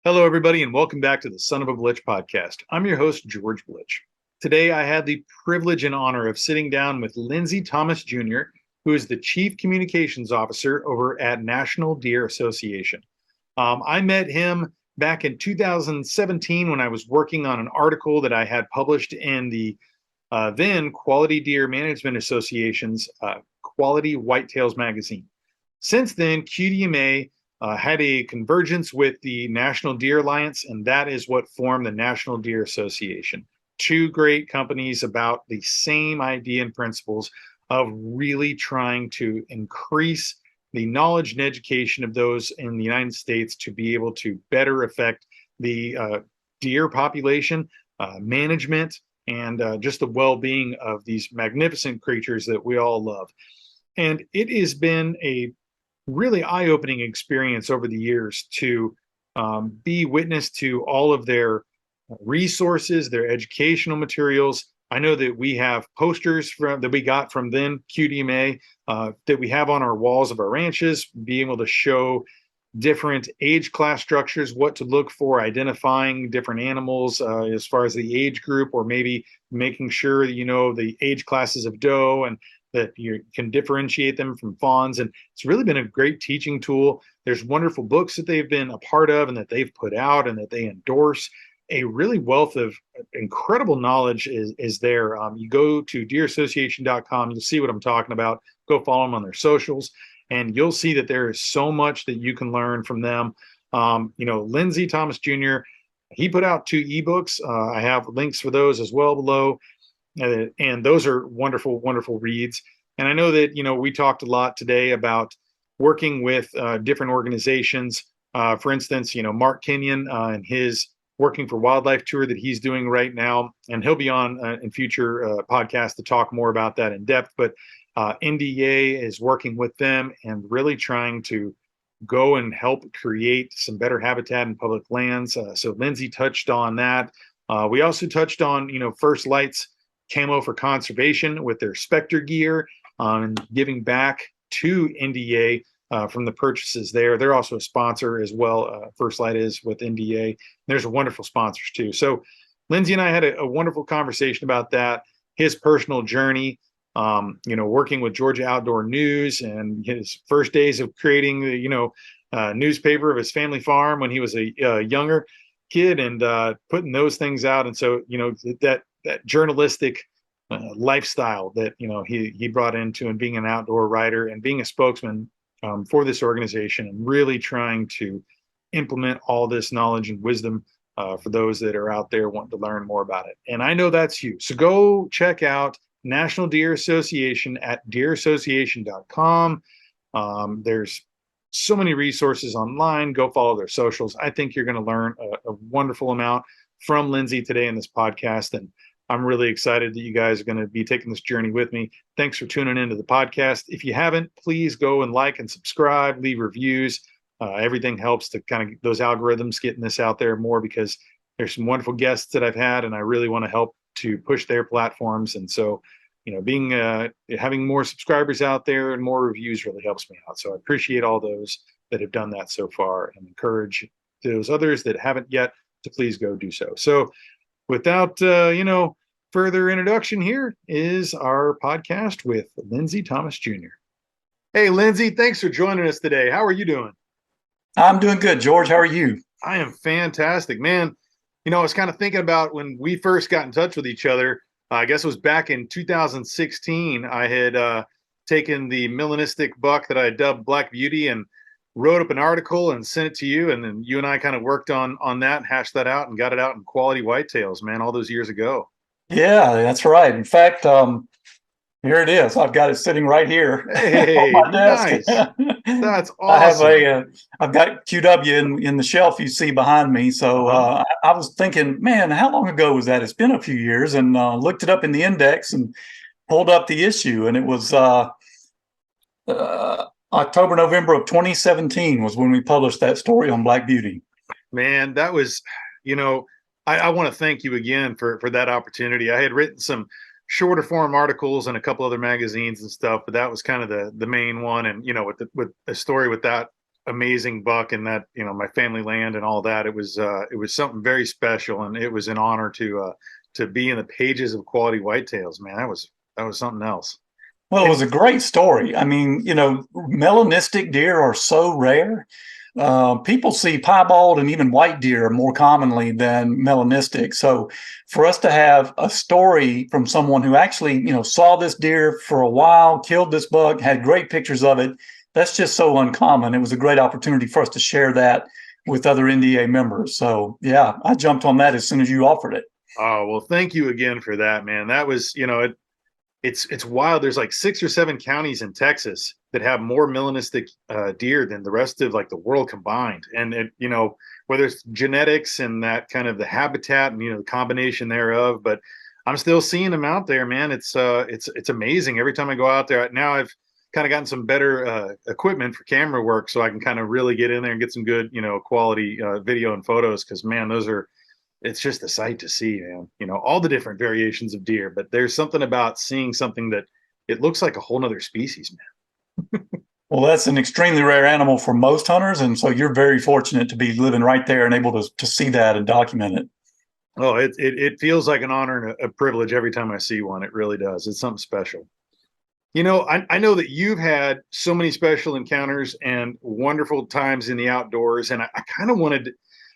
Hello, everybody, and welcome back to the Son of a Blitch podcast. I'm your host, George Blitch. Today, I had the privilege and honor of sitting down with Lindsay Thomas Jr., who is the Chief Communications Officer over at National Deer Association. I met him back in 2017 when I was working on an article that I had published in the then Quality Deer Management Association's Quality Whitetails magazine. Since then, QDMA had a convergence with the National Deer Alliance, and that is what formed the National Deer Association. Two great companies about the same idea and principles of really trying to increase the knowledge and education of those in the United States to be able to better affect the deer population, management, and just the well-being of these magnificent creatures that we all love. And it has been a really eye-opening experience over the years to be witness to all of their resources, their educational materials. I know that we have posters that we got from then QDMA that we have on our walls of our ranches, being able to show different age class structures, what to look for, identifying different animals as far as the age group, or maybe making sure that you know the age classes of doe and that you can differentiate them from fawns. And it's really been a great teaching tool. There's wonderful books that they've been a part of and that they've put out and that they endorse. A really wealth of incredible knowledge is there. You go to deerassociation.com, you'll see what I'm talking about. Go follow them on their socials, and you'll see that there is so much that you can learn from them. Lindsay Thomas Jr., he put out 2 ebooks. I have links for those as well below. And those are wonderful, wonderful reads. And I know that, we talked a lot today about working with different organizations. For instance, Mark Kenyon and his Working for Wildlife tour that he's doing right now. And he'll be on in future podcasts to talk more about that in depth. But NDA is working with them and really trying to go and help create some better habitat in public lands. So Lindsay touched on that. We also touched on, First Light's Camo for Conservation with their Spectre gear and giving back to NDA from the purchases there. They're also a sponsor as well. First Light is with NDA. There's wonderful sponsors too. So Lindsay and I had a wonderful conversation about that, his personal journey, working with Georgia Outdoor News and his first days of creating the, newspaper of his family farm when he was a younger kid and putting those things out. And so, that journalistic lifestyle that he brought into, and being an outdoor writer and being a spokesman for this organization, and really trying to implement all this knowledge and wisdom for those that are out there wanting to learn more about it. And I know that's you. So go check out National Deer Association at deerassociation.com. There's so many resources online. Go follow their socials. I think you're going to learn a wonderful amount from Lindsay today in this podcast. And I'm really excited that you guys are going to be taking this journey with me. Thanks for tuning into the podcast. If you haven't, please go and like and subscribe, leave reviews. Everything helps to kind of those algorithms getting this out there more, because there's some wonderful guests that I've had, and I really want to help to push their platforms. And so, having more subscribers out there and more reviews really helps me out. So I appreciate all those that have done that so far, and encourage those others that haven't yet to please go do so. So without, further introduction, here is our podcast with Lindsay Thomas Jr. Hey, Lindsay, thanks for joining us today. How are you doing? I'm doing good, George. How are you? I am fantastic, man. I was kind of thinking about when we first got in touch with each other. I guess it was back in 2016. I had taken the melanistic buck that I dubbed Black Beauty and wrote up an article and sent it to you. And then you and I kind of worked on that, hashed that out, and got it out in Quality Whitetails, man, all those years ago. Yeah, that's right. In fact, here it is. I've got it sitting right here on Hey, my desk. nice. That's I have awesome. I've got QW in the shelf you see behind me. So I was thinking, man, how long ago was that? It's been a few years, and looked it up in the index and pulled up the issue, and it was October, November of 2017 was when we published that story on Black Beauty. Man, that was, I want to thank you again for that opportunity. I had written some shorter form articles and a couple other magazines and stuff, but that was kind of the main one. And with a story with that amazing buck in that, my family land and all that. It was something very special, and it was an honor to be in the pages of Quality Whitetails, man. That was something else. Well, it was a great story. I mean, melanistic deer are so rare. People see piebald and even white deer more commonly than melanistic. So for us to have a story from someone who actually, saw this deer for a while, killed this buck, had great pictures of it, that's just so uncommon. It was a great opportunity for us to share that with other NDA members. So yeah, I jumped on that as soon as you offered it. Oh, well, thank you again for that, man. That was, it's wild. There's like 6 or 7 counties in Texas that have more melanistic deer than the rest of like the world combined. And whether it's genetics and that kind of the habitat and the combination thereof, but I'm still seeing them out there, man. It's amazing every time I go out there. Now I've kind of gotten some better equipment for camera work, so I can kind of really get in there and get some good quality video and photos, because man, it's just a sight to see, man. All the different variations of deer, but there's something about seeing something that it looks like a whole nother species, man. Well, that's an extremely rare animal for most hunters, and so you're very fortunate to be living right there and able to see that and document it. Oh, it feels like an honor and a privilege every time I see one. It really does. It's something special. I know that you've had so many special encounters and wonderful times in the outdoors, and I kind of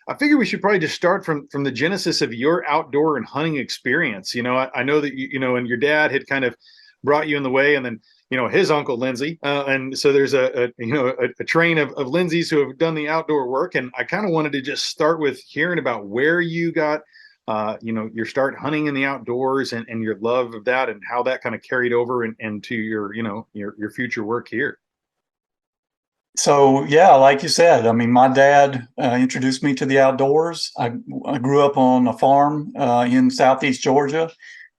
I figure we should probably just start from the genesis of your outdoor and hunting experience. I know that and your dad had kind of brought you in the way, and then his uncle Lindsay, and so there's a train of Lindsays who have done the outdoor work, and I kind of wanted to just start with hearing about where you got your start hunting in the outdoors, and your love of that, and how that kind of carried over into your future work here. So yeah, like you said, I mean, my dad introduced me to the outdoors. I grew up on a farm in southeast Georgia.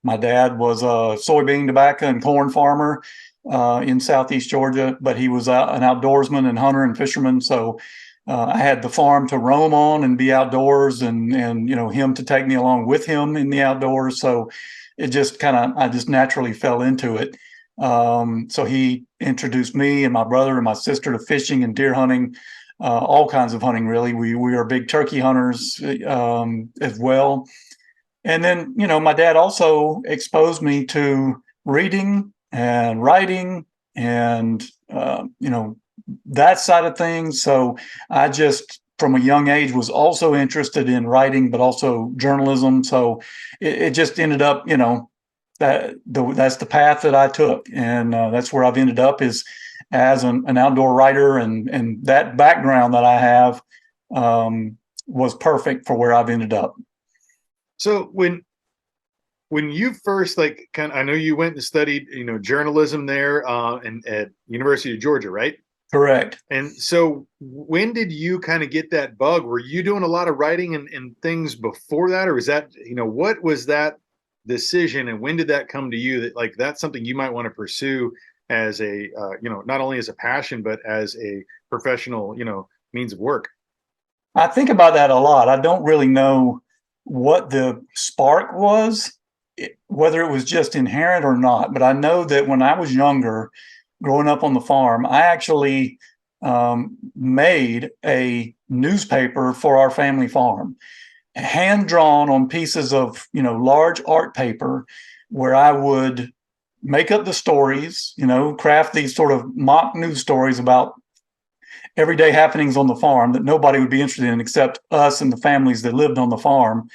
My dad was a soybean, tobacco, and corn farmer in southeast Georgia, but he was an outdoorsman and hunter and fisherman. So I had the farm to roam on and be outdoors, and him to take me along with him in the outdoors. So I just naturally fell into it. So he introduced me and my brother and my sister to fishing and deer hunting, all kinds of hunting, really. We are big turkey hunters as well. And then, my dad also exposed me to reading and writing and, that side of things. So I just, from a young age, was also interested in writing, but also journalism. So it just ended up, that's the path that I took, and that's where I've ended up, is as an outdoor writer, and that background that I have was perfect for where I've ended up. So when you first I know you went and studied journalism there and at University of Georgia, right? Correct. And so when did you kind of get that bug? Were you doing a lot of writing and things before that, or was that what was that decision, and when did that come to you that that's something you might want to pursue as a not only as a passion but as a professional means of work? I think about that a lot. I don't really know what the spark was, whether it was just inherent or not, but I know that when I was younger, growing up on the farm, I actually made a newspaper for our family farm, hand drawn on pieces of large art paper, where I would make up the stories, craft these sort of mock news stories about everyday happenings on the farm that nobody would be interested in except us and the families that lived on the farm.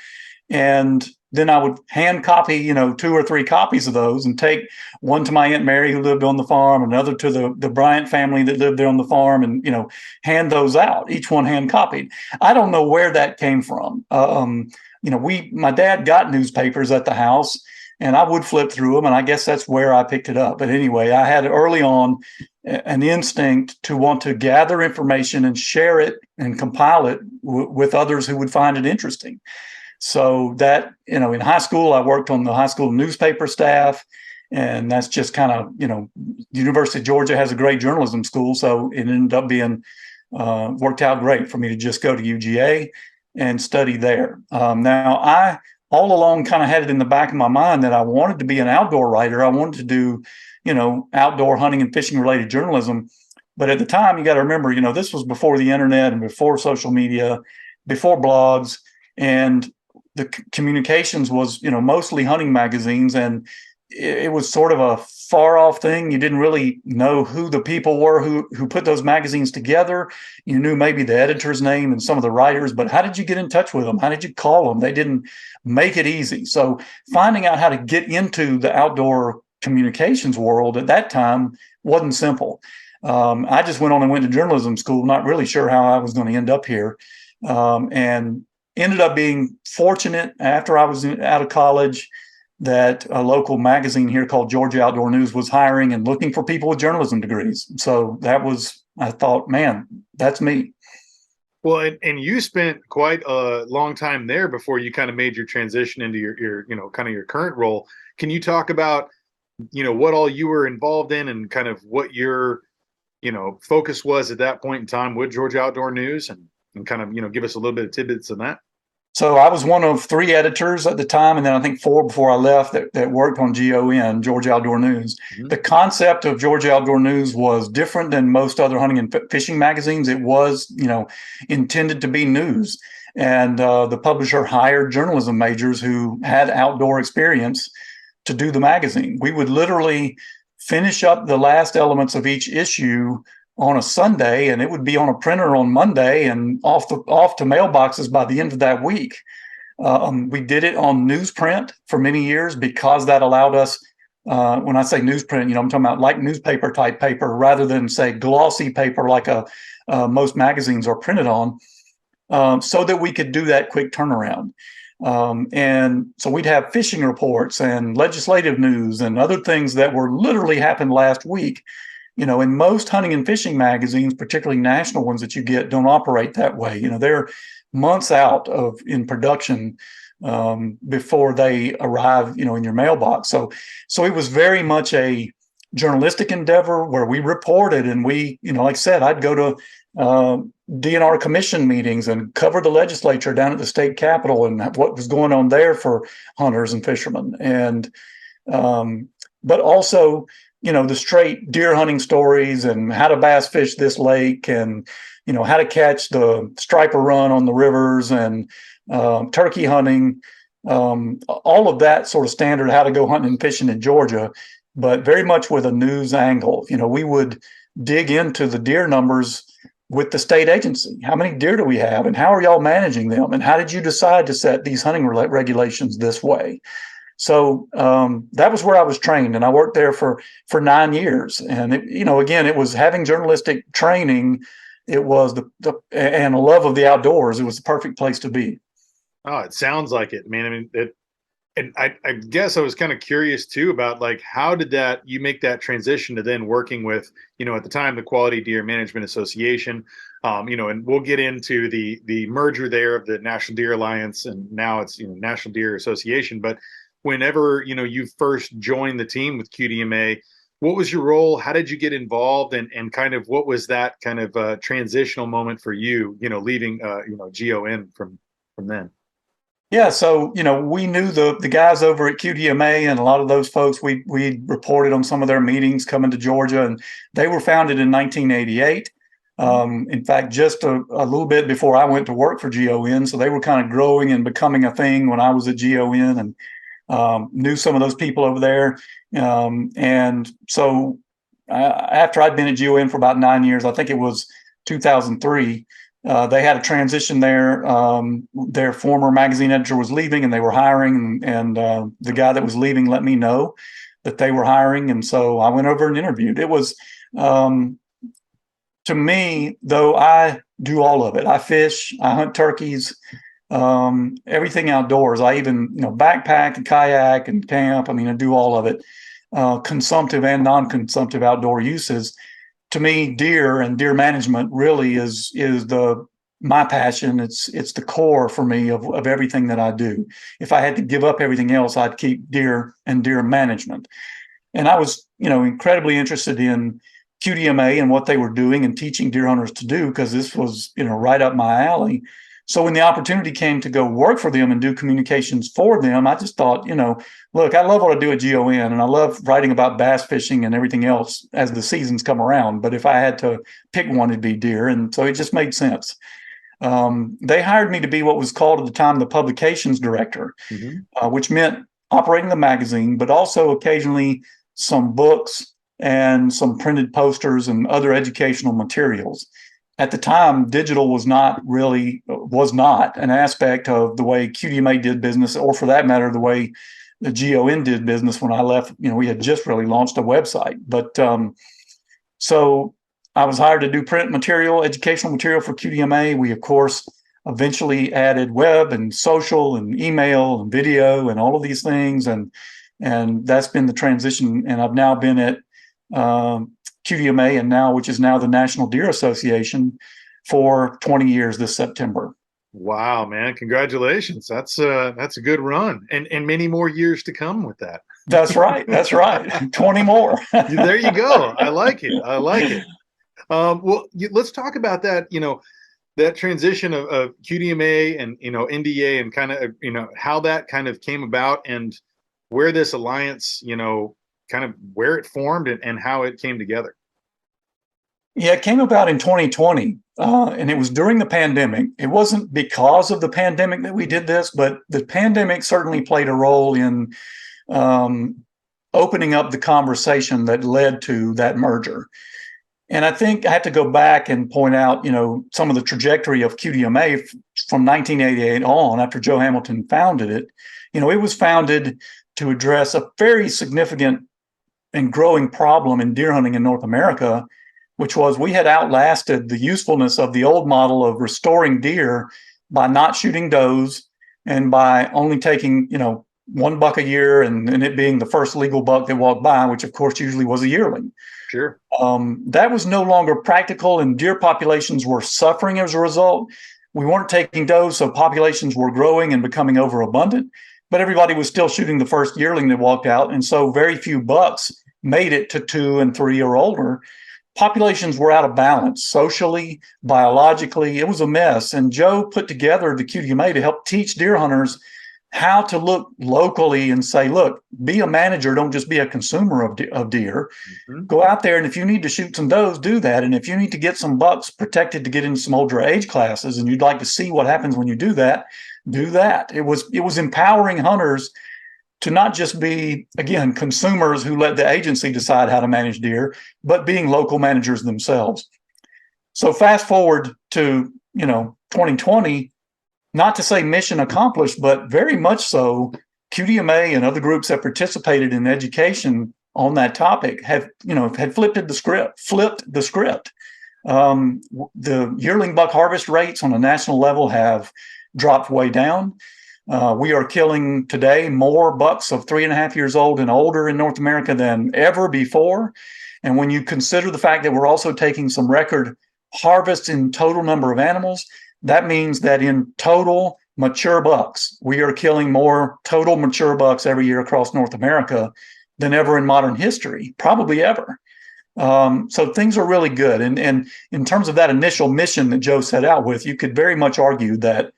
And then I would hand copy, 2 or 3 copies of those, and take one to my Aunt Mary, who lived on the farm, another to the Bryant family that lived there on the farm, and, hand those out, each one hand copied. I don't know where that came from. My dad got newspapers at the house, and I would flip through them, and I guess that's where I picked it up. But anyway, I had early on an instinct to want to gather information and share it and compile it with others who would find it interesting. So that, in high school, I worked on the high school newspaper staff, and that's just kind of, the University of Georgia has a great journalism school. So it ended up being, worked out great for me to just go to UGA and study there. Now, I all along kind of had it in the back of my mind that I wanted to be an outdoor writer. I wanted to do, outdoor hunting and fishing related journalism. But at the time, you got to remember, this was before the internet and before social media, before blogs, and the communications was, mostly hunting magazines, and it was sort of a far off thing. You didn't really know who the people were who put those magazines together. You knew maybe the editor's name and some of the writers, but how did you get in touch with them? How did you call them? They didn't make it easy. So finding out how to get into the outdoor communications world at that time wasn't simple. I just went to journalism school, not really sure how I was going to end up here, and ended up being fortunate after I was out of college that a local magazine here called Georgia Outdoor News was hiring and looking for people with journalism degrees. So I thought, man, that's me. Well, and you spent quite a long time there before you kind of made your transition into your kind of your current role. Can you talk about, what all you were involved in and kind of what your, focus was at that point in time with Georgia Outdoor News and kind of, give us a little bit of tidbits on that? So I was one of 3 editors at the time, and then I think 4 before I left that worked on GON, Georgia Outdoor News. Mm-hmm. The concept of Georgia Outdoor News was different than most other hunting and fishing magazines. It was, intended to be news. And the publisher hired journalism majors who had outdoor experience to do the magazine. We would literally finish up the last elements of each issue on a Sunday, and it would be on a printer on Monday and off to mailboxes by the end of that week. We did it on newsprint for many years because that allowed us, when I say newsprint, I'm talking about like newspaper type paper rather than say glossy paper like most magazines are printed on, so that we could do that quick turnaround. And so we'd have fishing reports and legislative news and other things that were literally happened last week. In most hunting and fishing magazines, particularly national ones that you get, don't operate that way. They're months out in production before they arrive, in your mailbox. So it was very much a journalistic endeavor where we reported, and we, like I said, I'd go to DNR commission meetings and cover the legislature down at the state capitol and what was going on there for hunters and fishermen, and but also, the straight deer hunting stories and how to bass fish this lake and, how to catch the striper run on the rivers and turkey hunting, all of that sort of standard, how to go hunting and fishing in Georgia, but very much with a news angle. We would dig into the deer numbers with the state agency. How many deer do we have and how are y'all managing them? And how did you decide to set these hunting regulations this way? So that was where I was trained, and I worked there for 9 years. And again, it was having journalistic training. It was and a love of the outdoors. It was the perfect place to be. Oh, it sounds like it, man. And I guess I was kind of curious too about like how did you make that transition to then working with at the time the Quality Deer Management Association, and we'll get into the merger there of the National Deer Alliance and now it's National Deer Association, but whenever you first joined the team with QDMA, what was your role? How did you get involved, and kind of what was that kind of transitional moment for you? Leaving GON from then. Yeah, so we knew the guys over at QDMA, and a lot of those folks we reported on some of their meetings coming to Georgia, and they were founded in 1988. In fact, just a little bit before I went to work for GON, so they were kind of growing and becoming a thing when I was at GON, and knew some of those people over there. And so after I'd been at GON for about 9 years, I think it was 2003, they had a transition there. Their former magazine editor was leaving and they were hiring, and the guy that was leaving let me know that they were hiring. And so I went over and interviewed. It was, to me, though, I do all of it. I fish, I hunt turkeys, everything outdoors. I even, backpack and kayak and camp. I do all of it, consumptive and non-consumptive outdoor uses. To me, deer and deer management really is my passion. It's the core for me of everything that I do. If I had to give up everything else, I'd keep deer and deer management. And I was, incredibly interested in QDMA and what they were doing and teaching deer hunters to do, because this was, right up my alley. So when the opportunity came to go work for them and do communications for them, I just thought, look, I love what I do at GON, and I love writing about bass fishing and everything else as the seasons come around. But if I had to pick one, it'd be deer. And so it just made sense. They hired me to be what was called at the time the publications director, which meant operating the magazine, but also occasionally some books and some printed posters and other educational materials. At the time, digital was not an aspect of the way QDMA did business, or for that matter, the way the GON did business when I left. We had just really launched a website. But so I was hired to do print material, educational material for QDMA. We, of course, eventually added web and social and email and video and all of these things. And that's been the transition. And I've now been at QDMA, and now, which is now the National Deer Association, for 20 years this September. Wow, man! Congratulations. That's a good run, and many more years to come with that. That's right. 20 more. There you go. I like it. Let's talk about that. That transition of QDMA and NDA, and kind of how that kind of came about, and where this alliance kind of where it formed and how it came together. Yeah, it came about in 2020, and it was during the pandemic. It wasn't because of the pandemic that we did this, but the pandemic certainly played a role in opening up the conversation that led to that merger. And I think I have to go back and point out, some of the trajectory of QDMA from 1988 on, after Joe Hamilton founded it. It was founded to address a very significant and growing problem in deer hunting in North America, which was we had outlasted the usefulness of the old model of restoring deer by not shooting does and by only taking, one buck a year, and it being the first legal buck that walked by, which of course usually was a yearling. Sure. That was no longer practical, and deer populations were suffering as a result. We weren't taking does, so populations were growing and becoming overabundant, but everybody was still shooting the first yearling that walked out, and so very few bucks made it to 2 and 3 or older. Populations were out of balance socially, biologically. It was a mess. And Joe put together the QDMA to help teach deer hunters how to look locally and say, look, be a manager, don't just be a consumer of deer. Go out there, and if you need to shoot some does, do that. And if you need to get some bucks protected to get into some older age classes, and you'd like to see what happens when you do that, do that. It was empowering hunters to not just be, again, consumers who let the agency decide how to manage deer, but being local managers themselves. So fast forward to, 2020, not to say mission accomplished, but very much so, QDMA and other groups that participated in education on that topic had flipped the script. The yearling buck harvest rates on a national level have dropped way down. We are killing today more bucks of 3.5 years old and older in North America than ever before. And when you consider the fact that we're also taking some record harvests in total number of animals, that means that in total mature bucks, we are killing more total mature bucks every year across North America than ever in modern history, probably ever. So things are really good. And in terms of that initial mission that Joe set out with, you could very much argue that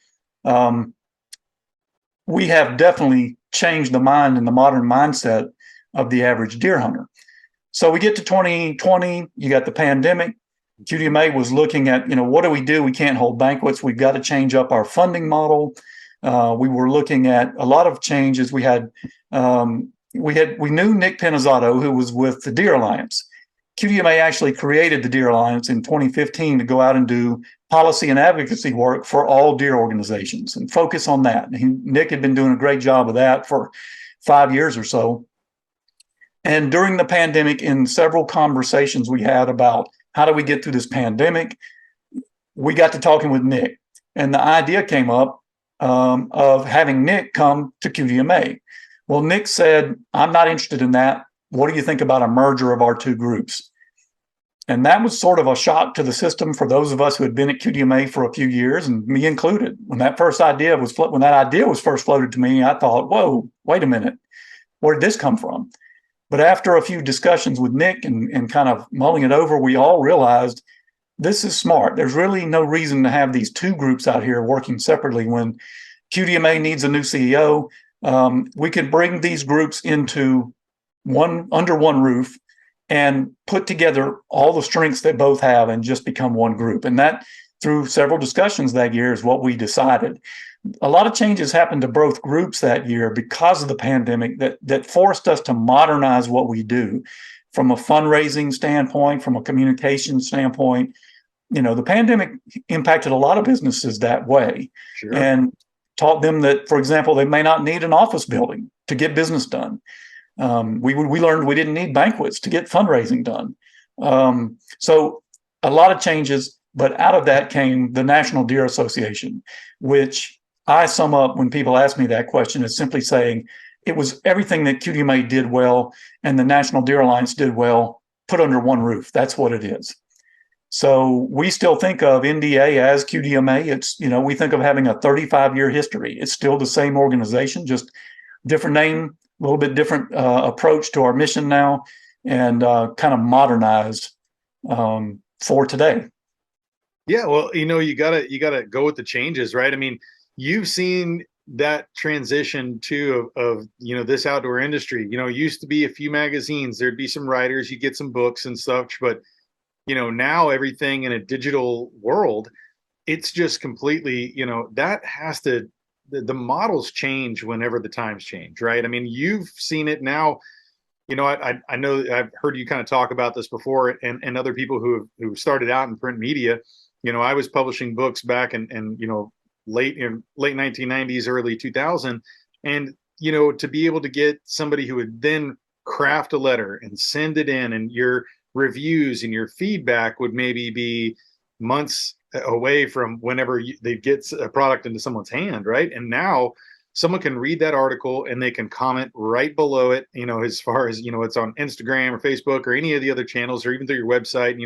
we have definitely changed the mind and the modern mindset of the average deer hunter. So we get to 2020, you got the pandemic. QDMA was looking at, what do we do? We can't hold banquets. We've got to change up our funding model. We were looking at a lot of changes. We knew Nick Pinizzotto, who was with the Deer Alliance. QDMA actually created the Deer Alliance in 2015 to go out and do policy and advocacy work for all deer organizations and focus on that. Nick had been doing a great job of that for 5 years or so. And during the pandemic, in several conversations we had about how do we get through this pandemic, we got to talking with Nick. And the idea came up of having Nick come to QDMA. Well, Nick said, I'm not interested in that. What do you think about a merger of our two groups? And that was sort of a shock to the system for those of us who had been at QDMA for a few years, and me included. When that idea was first floated to me, I thought, whoa, wait a minute, where did this come from? But after a few discussions with Nick and kind of mulling it over, we all realized this is smart. There's really no reason to have these two groups out here working separately. When QDMA needs a new CEO, we could bring these groups into under one roof and put together all the strengths that both have and just become one group. And that, through several discussions that year, is what we decided. A lot of changes happened to both groups that year because of the pandemic that forced us to modernize what we do from a fundraising standpoint, from a communication standpoint. The pandemic impacted a lot of businesses that way. Sure. And taught them that, for example, they may not need an office building to get business done. We learned we didn't need banquets to get fundraising done. So a lot of changes, but out of that came the National Deer Association, which I sum up when people ask me that question as simply saying it was everything that QDMA did well and the National Deer Alliance did well put under one roof. That's what it is. So we still think of NDA as QDMA. It's, we think of having a 35-year history. It's still the same organization, just different name, a little bit different approach to our mission now, and kind of modernized for today. Yeah, well, you gotta go with the changes, right? I mean, you've seen that transition too of this outdoor industry. It used to be a few magazines, there'd be some writers, you get some books and such, but now everything in a digital world, it's just completely, that has to, the models change whenever the times change, right? I mean, you've seen it now. I know I've heard you kind of talk about this before, and other people who started out in print media. I was publishing books back in late 1990s, early 2000, and to be able to get somebody who would then craft a letter and send it in, and your reviews and your feedback would maybe be months away from whenever they get a product into someone's hand, right? And now someone can read that article and they can comment right below it, as far as it's on Instagram or Facebook or any of the other channels, or even through your website.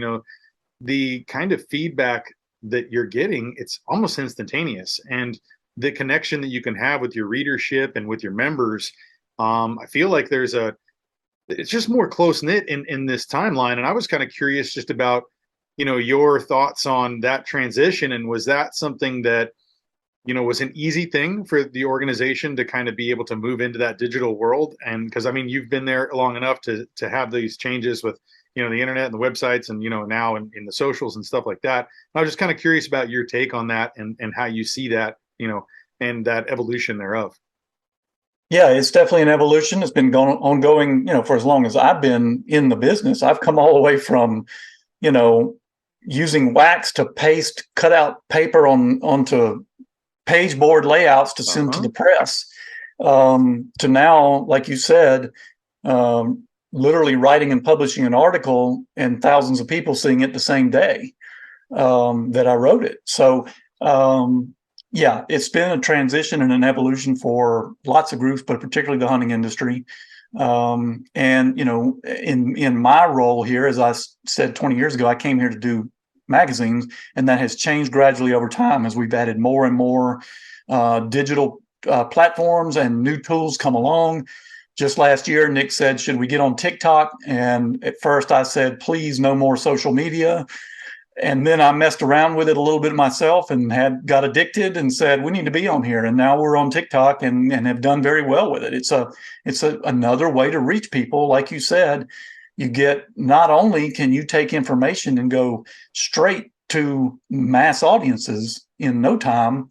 The kind of feedback that you're getting, it's almost instantaneous, and the connection that you can have with your readership and with your members, I feel like it's just more close-knit in this timeline. And I was kind of curious just about your thoughts on that transition, and was that something that was an easy thing for the organization to kind of be able to move into that digital world? And because you've been there long enough to have these changes with the internet and the websites, and now in the socials and stuff like that. I was just kind of curious about your take on that, and how you see that, and that evolution thereof. Yeah, it's definitely an evolution. It's been ongoing, for as long as I've been in the business. I've come all the way from, using wax to paste cutout paper onto page board layouts to send to the press, to now, like you said, literally writing and publishing an article and thousands of people seeing it the same day that I wrote it. So, yeah, it's been a transition and an evolution for lots of groups, but particularly the hunting industry. And, in my role here, as I said 20 years ago, I came here to do magazines, and that has changed gradually over time as we've added more and more digital platforms and new tools come along. Just last year, Nick said, should we get on TikTok? And at first I said, please, no more social media. And then I messed around with it a little bit myself and got addicted and said, we need to be on here. And now we're on TikTok and have done very well with it. It's another way to reach people. Like you said, you get, not only can you take information and go straight to mass audiences in no time,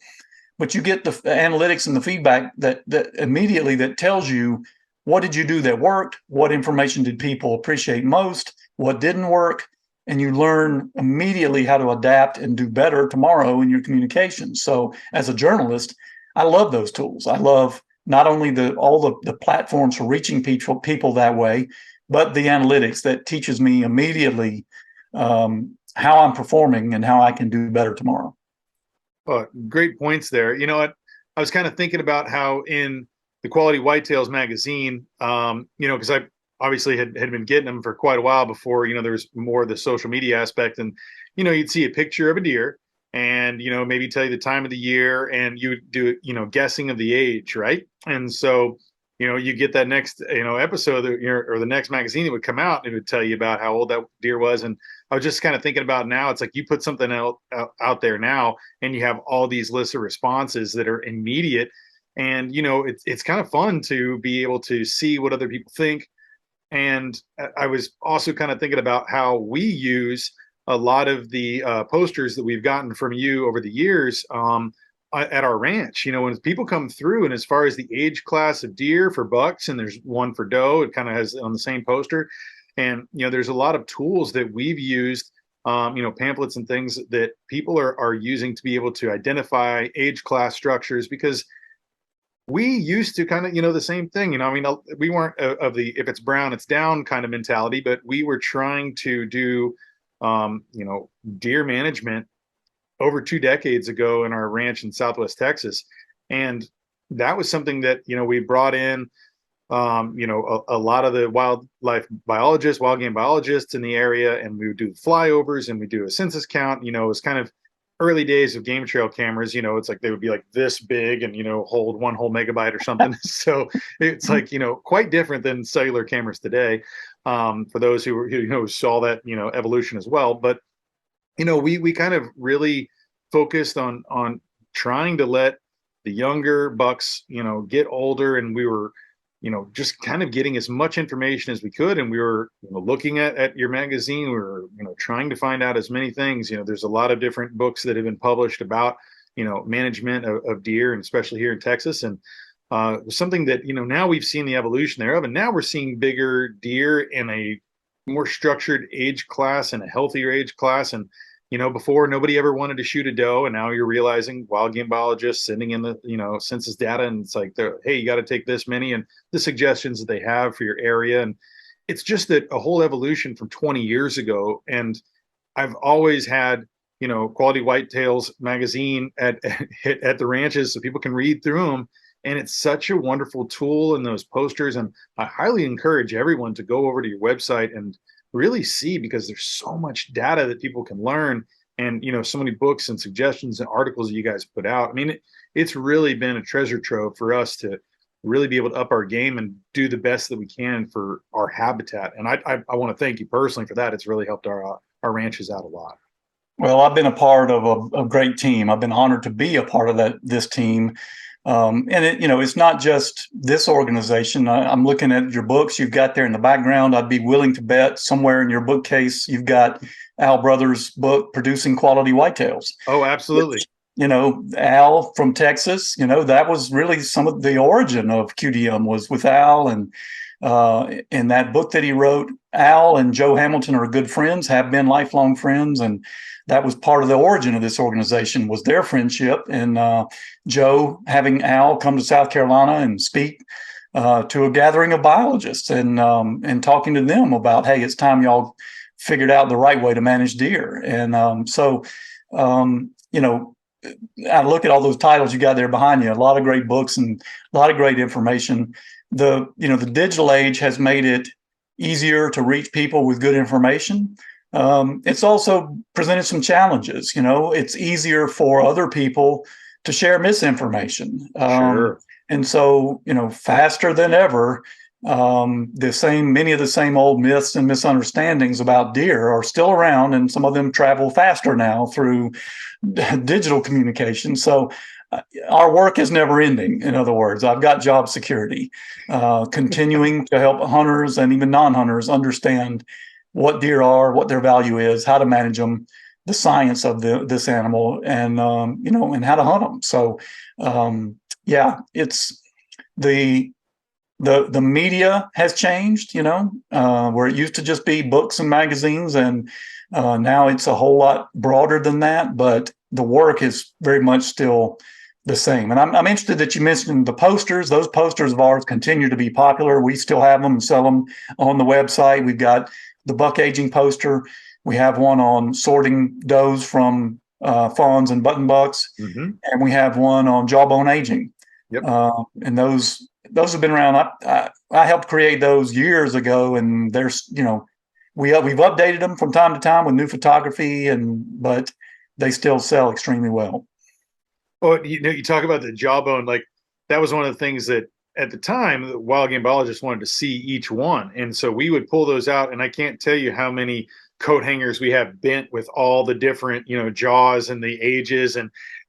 but you get the analytics and the feedback that immediately that tells you, what did you do that worked? What information did people appreciate most? What didn't work? And you learn immediately how to adapt and do better tomorrow in your communications. So as a journalist, I love those tools. I love not only all the platforms for reaching people that way, but the analytics that teaches me immediately how I'm performing and how I can do better tomorrow. Oh, great points there. You know what? I was kind of thinking about how in the Quality Whitetails magazine, because I obviously had been getting them for quite a while before, there was more of the social media aspect. And, you'd see a picture of a deer and, maybe tell you the time of the year, and you would do, guessing of the age. Right. And so, you get that next, episode or the next magazine that would come out, and it would tell you about how old that deer was. And I was just kind of thinking about now, it's like you put something out there now, and you have all these lists of responses that are immediate. And, it's kind of fun to be able to see what other people think. And I was also kind of thinking about how we use a lot of the posters that we've gotten from you over the years at our ranch. When people come through, and as far as the age class of deer for bucks, and there's one for doe, it kind of has on the same poster. And, there's a lot of tools that we've used, pamphlets and things that people are using to be able to identify age class structures, because we used to kind of, the same thing, we weren't of the, if it's brown, it's down kind of mentality, but we were trying to do, deer management over 2 decades ago in our ranch in Southwest Texas. And that was something that, we brought in, a lot of the wildlife biologists, wild game biologists in the area, and we would do flyovers and we do a census count. It was kind of early days of game trail cameras. It's like they would be like this big and, hold one whole megabyte or something. So it's like, quite different than cellular cameras today, for those who saw that, evolution as well. But, we kind of really focused on trying to let the younger bucks, get older, and we were, just kind of getting as much information as we could. And we were, looking at your magazine. We were, trying to find out as many things. There's a lot of different books that have been published about, management of deer, and especially here in Texas. And something that, now we've seen the evolution thereof. And now we're seeing bigger deer in a more structured age class and a healthier age class. And, before nobody ever wanted to shoot a doe, and now you're realizing wild game biologists sending in the, census data, and it's like, hey, you got to take this many, and the suggestions that they have for your area. And it's just that a whole evolution from 20 years ago. And I've always had, Quality Whitetails magazine at the ranches so people can read through them. And it's such a wonderful tool in those posters. And I highly encourage everyone to go over to your website and really see, because there's so much data that people can learn, and so many books and suggestions and articles that you guys put out. I mean, it's really been a treasure trove for us to really be able to up our game and do the best that we can for our habitat. And I want to thank you personally for that. It's really helped our ranches out a lot. Well, I've been a part of a great team. I've been honored to be a part of this team. And it's not just this organization. I'm looking at your books you've got there in the background. I'd be willing to bet somewhere in your bookcase you've got Al Brothers' book, Producing Quality Whitetails. Oh, absolutely. Which, Al from Texas, that was really some of the origin of QDM was with Al. And in that book that he wrote, Al and Joe Hamilton are good friends, have been lifelong friends. And that was part of the origin of this organization, was their friendship. And Joe having Al come to South Carolina and speak to a gathering of biologists, and talking to them about, hey, it's time y'all figured out the right way to manage deer. And I look at all those titles you got there behind you, a lot of great books and a lot of great information. The digital age has made it easier to reach people with good information. It's also presented some challenges. It's easier for other people to share misinformation. Sure. And so, faster than ever, many of the same old myths and misunderstandings about deer are still around, and some of them travel faster now through digital communication. So our work is never ending. In other words, I've got job security, continuing to help hunters and even non-hunters understand what deer are, what their value is, how to manage them, the science of this animal, and and how to hunt them. So it's the media has changed, where it used to just be books and magazines, and now it's a whole lot broader than that. But the work is very much still the same. And I'm interested that you mentioned the posters. Those posters of ours continue to be popular. We still have them and sell them on the website. We've got the buck aging poster. We have one on sorting does from fawns and button bucks, and we have one on jawbone aging. Yep. And those have been around. I helped create those years ago, and there's we've updated them from time to time with new photography, but they still sell extremely well. Oh, you talk about the jawbone, like that was one of the things that at the time, the wild game biologists wanted to see each one. And so we would pull those out. And I can't tell you how many coat hangers we have bent with all the different, jaws and the ages.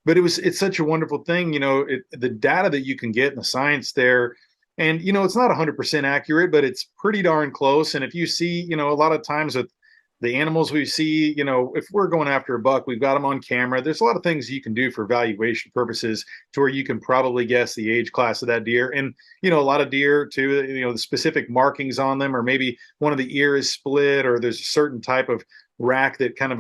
But it's such a wonderful thing, the data that you can get and the science there. And, it's not 100% accurate, but it's pretty darn close. And if you see, a lot of times with the animals we see, if we're going after a buck, we've got them on camera. There's a lot of things you can do for valuation purposes to where you can probably guess the age class of that deer. And, a lot of deer too, the specific markings on them, or maybe one of the ear is split, or there's a certain type of rack that kind of,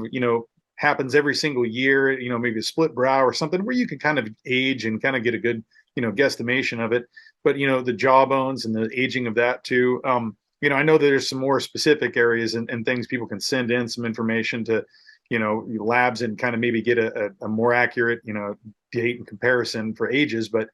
happens every single year, maybe a split brow or something where you can kind of age and kind of get a good, guesstimation of it. But, the jaw bones and the aging of that too. I know there's some more specific areas and things people can send in some information to, labs and kind of maybe get a more accurate, date and comparison for ages. But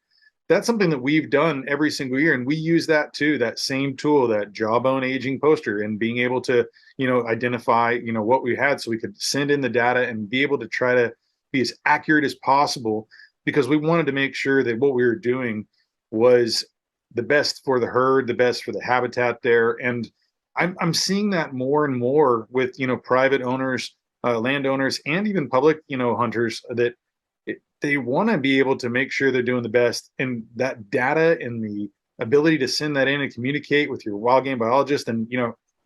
that's something that we've done every single year. And we use that too, that same tool, that jawbone aging poster, and being able to, identify, what we had so we could send in the data and be able to try to be as accurate as possible, because we wanted to make sure that what we were doing was the best for the herd, the best for the habitat there. And I'm seeing that more and more with, private owners, landowners, and even public, hunters, that they want to be able to make sure they're doing the best. And that data and the ability to send that in and communicate with your wild game biologist and,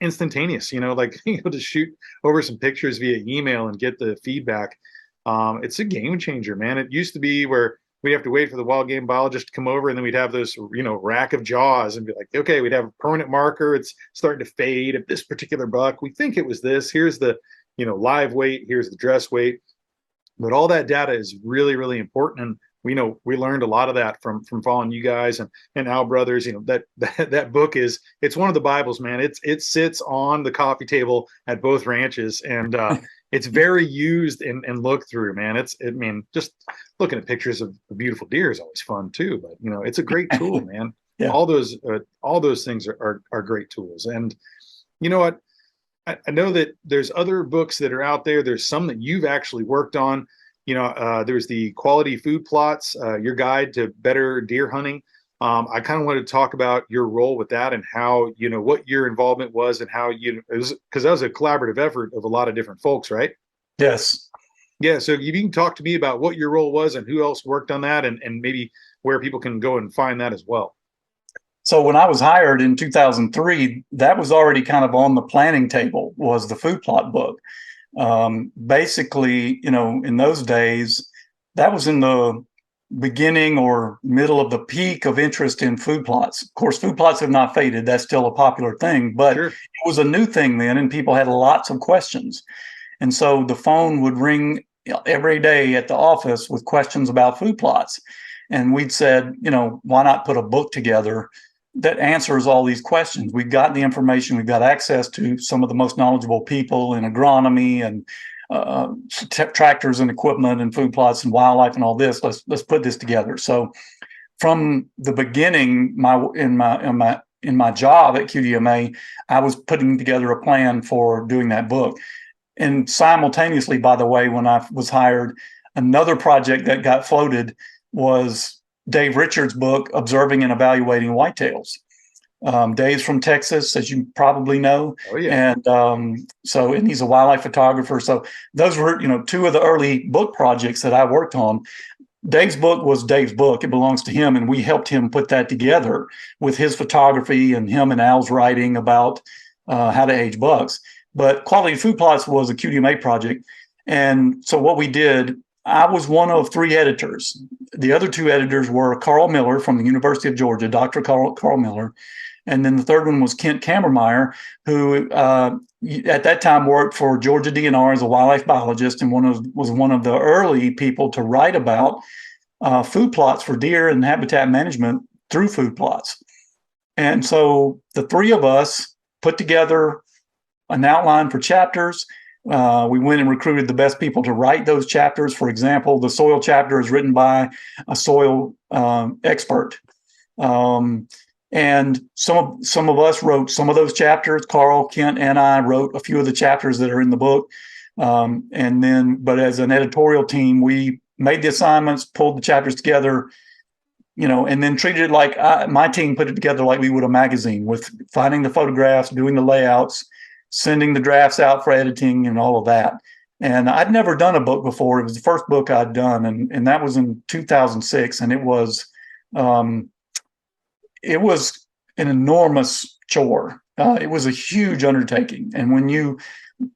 instantaneous, like being able to shoot over some pictures via email and get the feedback. It's a game changer, man. It used to be where we'd have to wait for the wild game biologist to come over, and then we'd have those, rack of jaws and be like, okay, we'd have a permanent marker. It's starting to fade of this particular buck. We think it was this. Here's the, live weight. Here's the dress weight. But all that data is really, really important. And we learned a lot of that from following you guys and Al Brothers. That book it's one of the Bibles, man. It sits on the coffee table at both ranches, and it's very used and looked through, man. Just looking at pictures of beautiful deer is always fun too. But it's a great tool, man. Yeah. All those things are great tools. And you know what? I know that there's other books that are out there. There's some that you've actually worked on. There's the Quality Food Plots, your guide to better deer hunting. I kind of wanted to talk about your role with that and how, what your involvement was and how it was, because that was a collaborative effort of a lot of different folks, right? Yes. Yeah. So you can talk to me about what your role was and who else worked on that, and maybe where people can go and find that as well. So when I was hired in 2003, that was already kind of on the planning table, was the food plot book. Basically, in those days, that was in the beginning or middle of the peak of interest in food plots. Of course, food plots have not faded. That's still a popular thing, but Sure. It was a new thing then, and people had lots of questions. And so the phone would ring every day at the office with questions about food plots. And we'd said, why not put a book together that answers all these questions? We've got the information. We've got access to some of the most knowledgeable people in agronomy and tractors and equipment and food plots and wildlife and all this. Let's put this together. So from the beginning, in my job at QDMA, I was putting together a plan for doing that book. And simultaneously, by the way, when I was hired, another project that got floated was Dave Richards' book, Observing and Evaluating Whitetails. Dave's from Texas, as you probably know. Oh, yeah. And and he's a wildlife photographer. So those were, two of the early book projects that I worked on. Dave's book was Dave's book. It belongs to him. And we helped him put that together with his photography and him and Al's writing about how to age bucks. But Quality Food Plots was a QDMA project. And so what we did, I was one of 3 editors. The other 2 editors were Carl Miller from the University of Georgia, Dr. Carl Miller. And then the third one was Kent Kammermeyer, who at that time worked for Georgia DNR as a wildlife biologist and was one of the early people to write about food plots for deer and habitat management through food plots. And so the 3 of us put together an outline for chapters. We went and recruited the best people to write those chapters. For example, the soil chapter is written by a soil expert. And some of us wrote some of those chapters. Carl, Kent, and I wrote a few of the chapters that are in the book. But as an editorial team, we made the assignments, pulled the chapters together, and then treated it like my team put it together like we would a magazine, with finding the photographs, doing the layouts, sending the drafts out for editing and all of that. And I'd never done a book before. It was the first book I'd done, and that was in 2006, and it was an enormous chore. It was a huge undertaking. And when you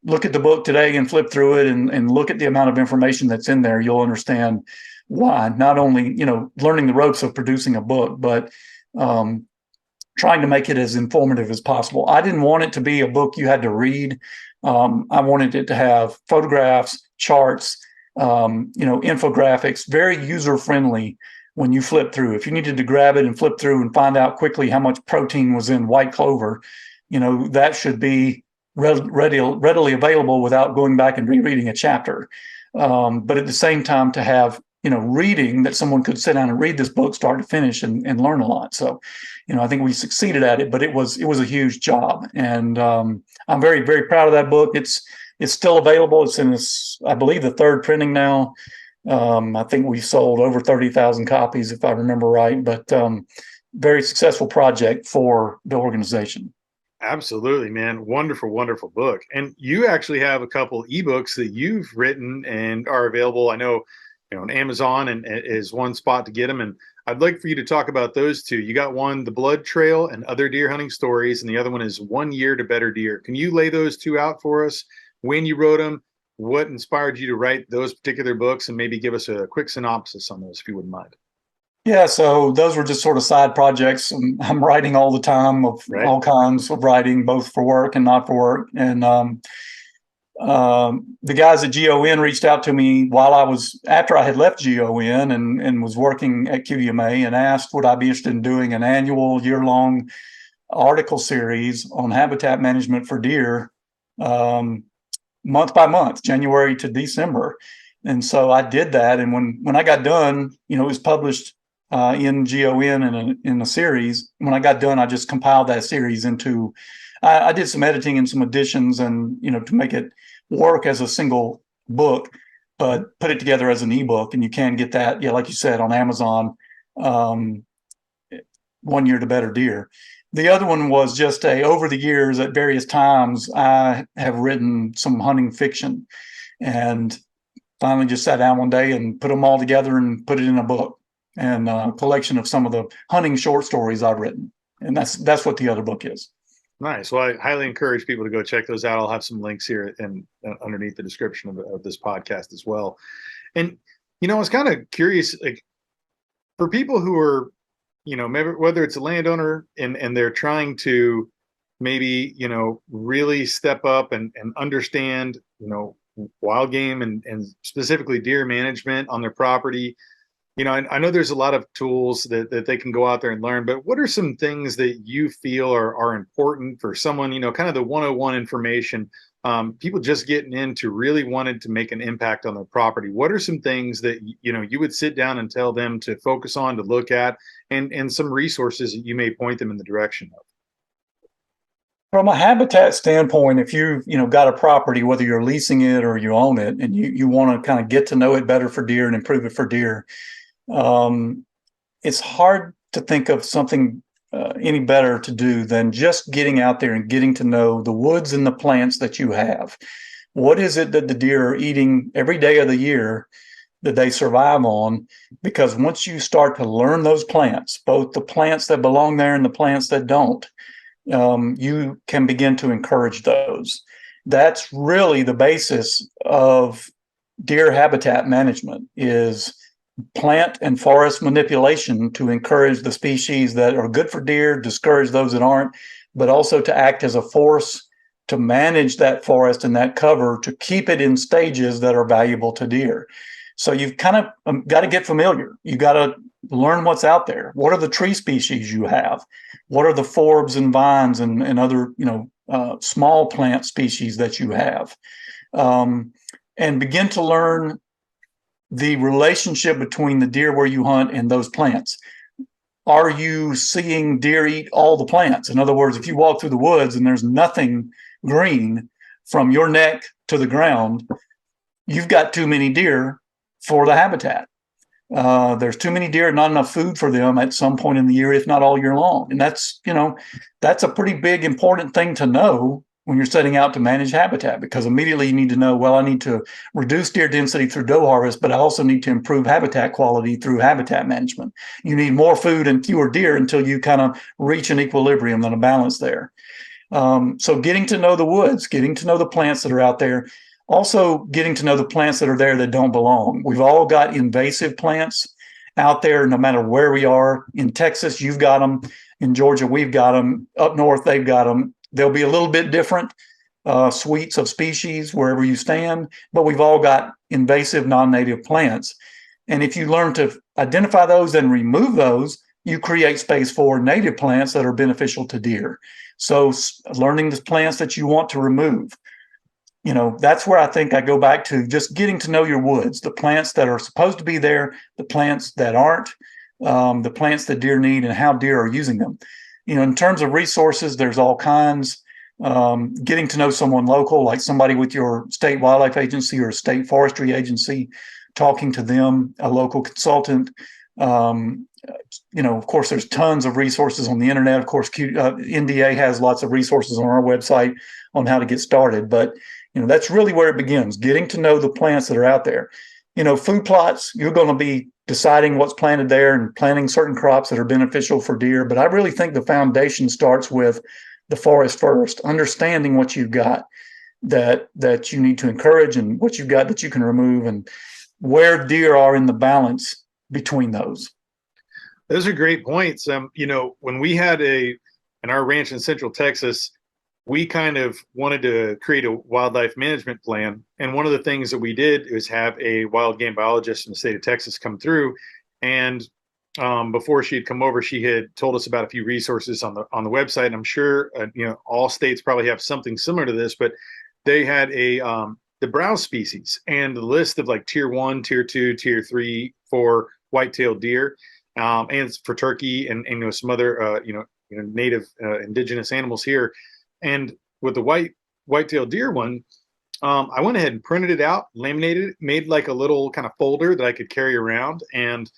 look at the book today and flip through it and look at the amount of information that's in there, you'll understand why. Not only, learning the ropes of producing a book, but trying to make it as informative as possible. I didn't want it to be a book you had to read. I wanted it to have photographs, charts, infographics, very user-friendly when you flip through. If you needed to grab it and flip through and find out quickly how much protein was in white clover, that should be readily available without going back and rereading a chapter. But at the same time, to have reading that someone could sit down and read this book start to finish and learn a lot. So, I think we succeeded at it, but it was a huge job. And I'm very, very proud of that book. It's still available. It's in I believe, the third printing now. I think we sold over 30,000 copies, if I remember right, but very successful project for the organization. Absolutely, man. Wonderful, wonderful book. And you actually have a couple ebooks that you've written and are available. I know, on Amazon and is one spot to get them. And I'd like for you to talk about those two. You got one, The Blood Trail and Other Deer Hunting Stories, and the other one is 1 Year to Better Deer. Can you lay those two out for us? When you wrote them, what inspired you to write those particular books, and maybe give us a quick synopsis on those, if you wouldn't mind. Yeah, so those were just sort of side projects. I'm writing all the time of all kinds of writing, both for work and not for work. And the guys at GON reached out to me after I had left GON and was working at QDMA, and asked would I be interested in doing an annual year-long article series on habitat management for deer, month by month, January to December. And so I did that. And when I got done, it was published in GON in a series. When I got done, I just compiled that series into, I did some editing and some additions, and, to make it work as a single book, but put it together as an ebook. And you can get that, like you said, on Amazon, 1 Year to Better Deer. The other one was just over the years, at various times, I have written some hunting fiction, and finally just sat down one day and put them all together and put it in a book, and a collection of some of the hunting short stories I've written. And that's what the other book is. Nice. Well, I highly encourage people to go check those out. I'll have some links here and underneath the description of this podcast as well. And, I was kind of curious, like, for people who are, maybe whether it's a landowner and they're trying to maybe, really step up and understand, wild game and specifically deer management on their property. I know there's a lot of tools that they can go out there and learn, but what are some things that you feel are important for someone, kind of the 101 information, people just getting into really wanted to make an impact on their property? What are some things that, you would sit down and tell them to focus on, to look at, and some resources that you may point them in the direction of? From a habitat standpoint, if you've got a property, whether you're leasing it or you own it, and you want to kind of get to know it better for deer and improve it for deer, it's hard to think of something any better to do than just getting out there and getting to know the woods and the plants that you have. What is it that the deer are eating every day of the year that they survive on? Because once you start to learn those plants, both the plants that belong there and the plants that don't, you can begin to encourage those. That's really the basis of deer habitat management, is plant and forest manipulation to encourage the species that are good for deer, discourage those that aren't, but also to act as a force to manage that forest and that cover to keep it in stages that are valuable to deer. So you've kind of got to get familiar. You got to learn what's out there. What are the tree species you have? What are the forbs and vines and other, small plant species that you have? And begin to learn the relationship between the deer where you hunt and those plants. Are you seeing deer eat all the plants? In other words, if you walk through the woods and there's nothing green from your neck to the ground, you've got too many deer for the habitat. There's too many deer, not enough food for them at some point in the year, if not all year long. And that's a pretty big, important thing to know when you're setting out to manage habitat, because immediately you need to know, well, I need to reduce deer density through doe harvest, but I also need to improve habitat quality through habitat management. You need more food and fewer deer until you kind of reach an equilibrium and a balance there. So getting to know the woods, getting to know the plants that are out there, also getting to know the plants that are there that don't belong. We've all got invasive plants out there, no matter where we are. In Texas, you've got them. In Georgia, we've got them. Up north, they've got them. They'll be a little bit different suites of species wherever you stand, but we've all got invasive non-native plants. And if you learn to identify those and remove those, you create space for native plants that are beneficial to deer. So learning the plants that you want to remove. That's where I think I go back to just getting to know your woods, the plants that are supposed to be there, the plants that aren't, the plants that deer need, and how deer are using them. In terms of resources, there's all kinds. Getting to know someone local, like somebody with your state wildlife agency or state forestry agency, talking to them, a local consultant. Of course, there's tons of resources on the internet. Of course, NDA has lots of resources on our website on how to get started. But that's really where it begins, getting to know the plants that are out there. Food plots, you're going to be deciding what's planted there and planting certain crops that are beneficial for deer. But I really think the foundation starts with the forest first, understanding what you've got that you need to encourage and what you've got that you can remove and where deer are in the balance between those. Those are great points. When we had in our ranch in Central Texas, we kind of wanted to create a wildlife management plan. And one of the things that we did is have a wild game biologist in the state of Texas come through. And before she had come over, she had told us about a few resources on the website. And I'm sure, all states probably have something similar to this, but they had the browse species and the list of like tier 1, tier 2, tier 3 for white-tailed deer, and for turkey and some other, native indigenous animals here. And with the white-tailed deer one, I went ahead and printed it out, laminated it, made like a little kind of folder that I could carry around. And,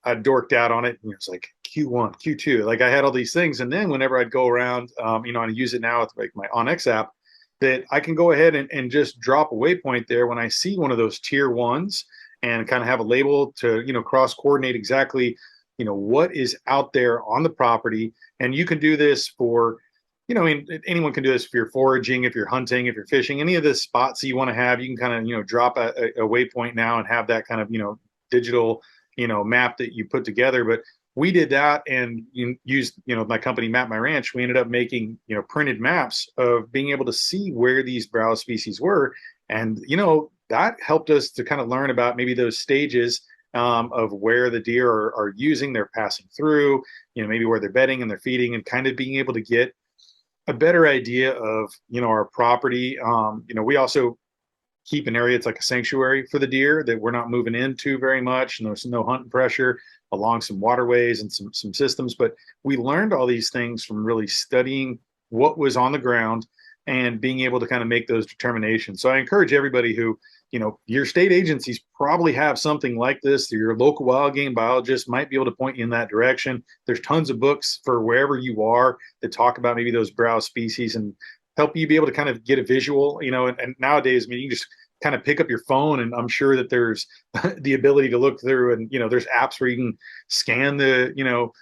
I dorked out on it. And it was like Q1, Q2. Like I had all these things. And then whenever I'd go around, I use it now with like my OnX app, that I can go ahead and just drop a waypoint there when I see one of those tier 1s and kind of have a label to, cross coordinate exactly, what is out there on the property. And you can do this for, anyone can do this if you're foraging, if you're hunting, if you're fishing, any of the spots that you want to have, you can kind of, drop a waypoint now and have that kind of, digital, map that you put together. But we did that and used, my company Map My Ranch. We ended up making, printed maps of being able to see where these browse species were. And, that helped us to kind of learn about maybe those stages of where the deer are using, they're passing through, maybe where they're bedding and they're feeding, and kind of being able to get a better idea of, our property. We also keep an area, it's like a sanctuary for the deer that we're not moving into very much. And there's no hunting pressure along some waterways and some systems. But we learned all these things from really studying what was on the ground and being able to kind of make those determinations. So I encourage everybody who, your state agencies probably have something like this. Your local wild game biologist might be able to point you in that direction. There's tons of books for wherever you are that talk about maybe those browse species and help you be able to kind of get a visual, and nowadays, you can just kind of pick up your phone, and I'm sure that there's the ability to look through, and, there's apps where you can scan the